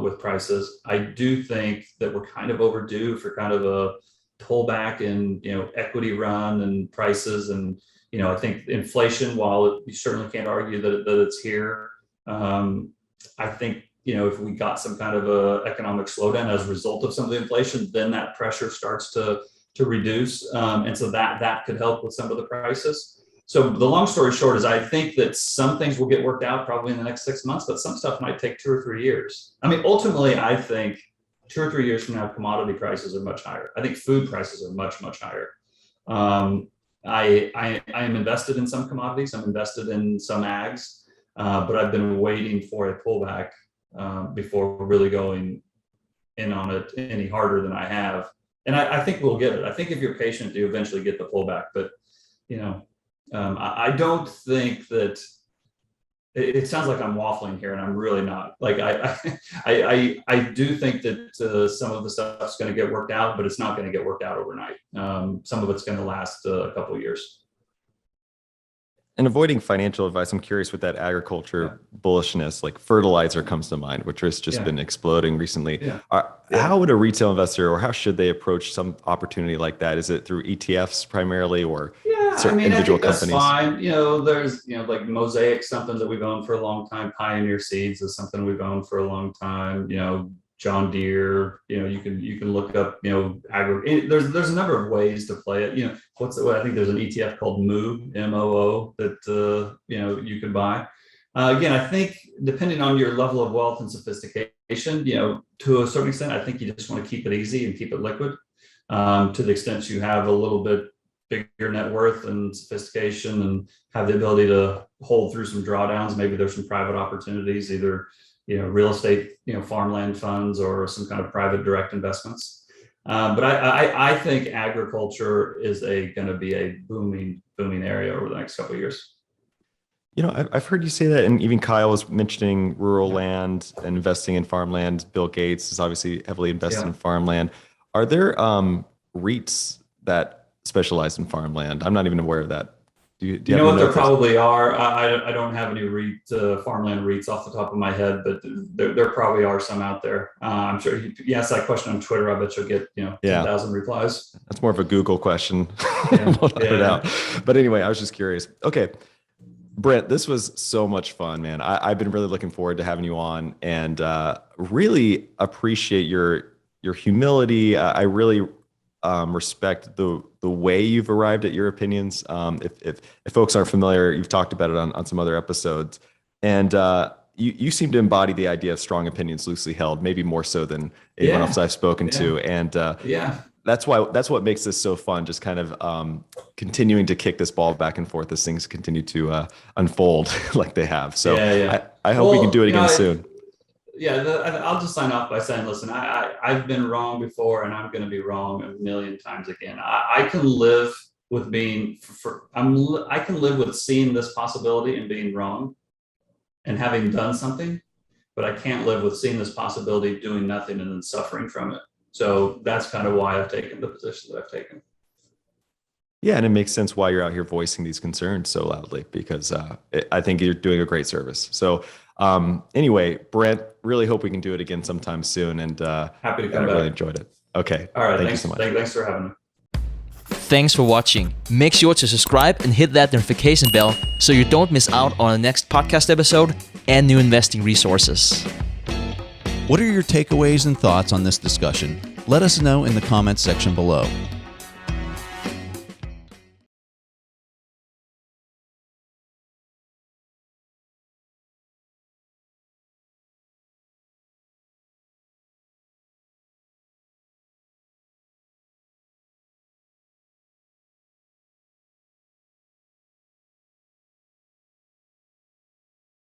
with prices. I do think that we're kind of overdue for kind of a pullback in equity run and prices, and I think inflation, while you certainly can't argue that it's here, I think if we got some kind of a economic slowdown as a result of some of the inflation, then that pressure starts to reduce, and so that could help with some of the prices. So the long story short is I think that some things will get worked out probably in the next 6 months, but some stuff might take 2 or 3 years. I mean, ultimately, I think 2 or 3 years from now, commodity prices are much higher. I think food prices are much, much higher. I am invested in some commodities. I'm invested in some ags, but I've been waiting for a pullback before really going in on it any harder than I have. And I think we'll get it. I think if you're patient, you eventually get the pullback. But I don't think that it sounds like I'm waffling here, and I'm really not. Like I do think that some of the stuff's going to get worked out, but it's not going to get worked out overnight. Some of it's going to last a couple of years. And avoiding financial advice, I'm curious with that agriculture bullishness, like fertilizer comes to mind, which has just been exploding recently. Yeah. How would a retail investor, or how should they approach some opportunity like that? Is it through ETFs primarily, or certain individual companies? That's fine. There's like Mosaic, something that we've owned for a long time. Pioneer Seeds is something we've owned for a long time. John Deere. You can look up. There's a number of ways to play it. I think there's an ETF called Moo, MOO, that you can buy. Again, I think depending on your level of wealth and sophistication, to a certain extent, I think you just want to keep it easy and keep it liquid. To the extent you have a little bit bigger net worth and sophistication and have the ability to hold through some drawdowns, maybe there's some private opportunities, either real estate, farmland funds, or some kind of private direct investments. But I think agriculture is going to be a booming area over the next couple of years. I've heard you say that, and even Kyle was mentioning rural land and investing in farmland. Bill Gates is obviously heavily invested in farmland. Are there REITs that specialize in farmland? I'm not even aware of that. Do you know what? There probably are. I don't have any farmland REITs off the top of my head, but there probably are some out there. I'm sure you ask that question on Twitter, I bet you'll get 10,000 replies. That's more of a Google question. We'll find it out. But anyway, I was just curious. Okay, Brent, this was so much fun, man. I've been really looking forward to having you on, and really appreciate your humility. I really respect the way you've arrived at your opinions. If folks aren't familiar, you've talked about it on some other episodes, and you seem to embody the idea of strong opinions loosely held, maybe more so than anyone else I've spoken to. And that's what makes this so fun. Just kind of continuing to kick this ball back and forth as things continue to unfold like they have. So I hope we can do it again soon. I'll just sign off by saying, listen, I've been wrong before, and I'm going to be wrong a million times again. I can live with being, I can live with seeing this possibility and being wrong and having done something, but I can't live with seeing this possibility, doing nothing, and then suffering from it. So that's kind of why I've taken the position that I've taken. Yeah, and it makes sense why you're out here voicing these concerns so loudly, because I think you're doing a great service. So anyway, Brent, really hope we can do it again sometime soon. And Happy to I come back. really enjoyed it. Okay. All right. Thank Thanks you so much. Thanks for having me. Thanks for watching. Make sure to subscribe and hit that notification bell so you don't miss out on the next podcast episode and new investing resources. What are your takeaways and thoughts on this discussion? Let us know in the comments section below.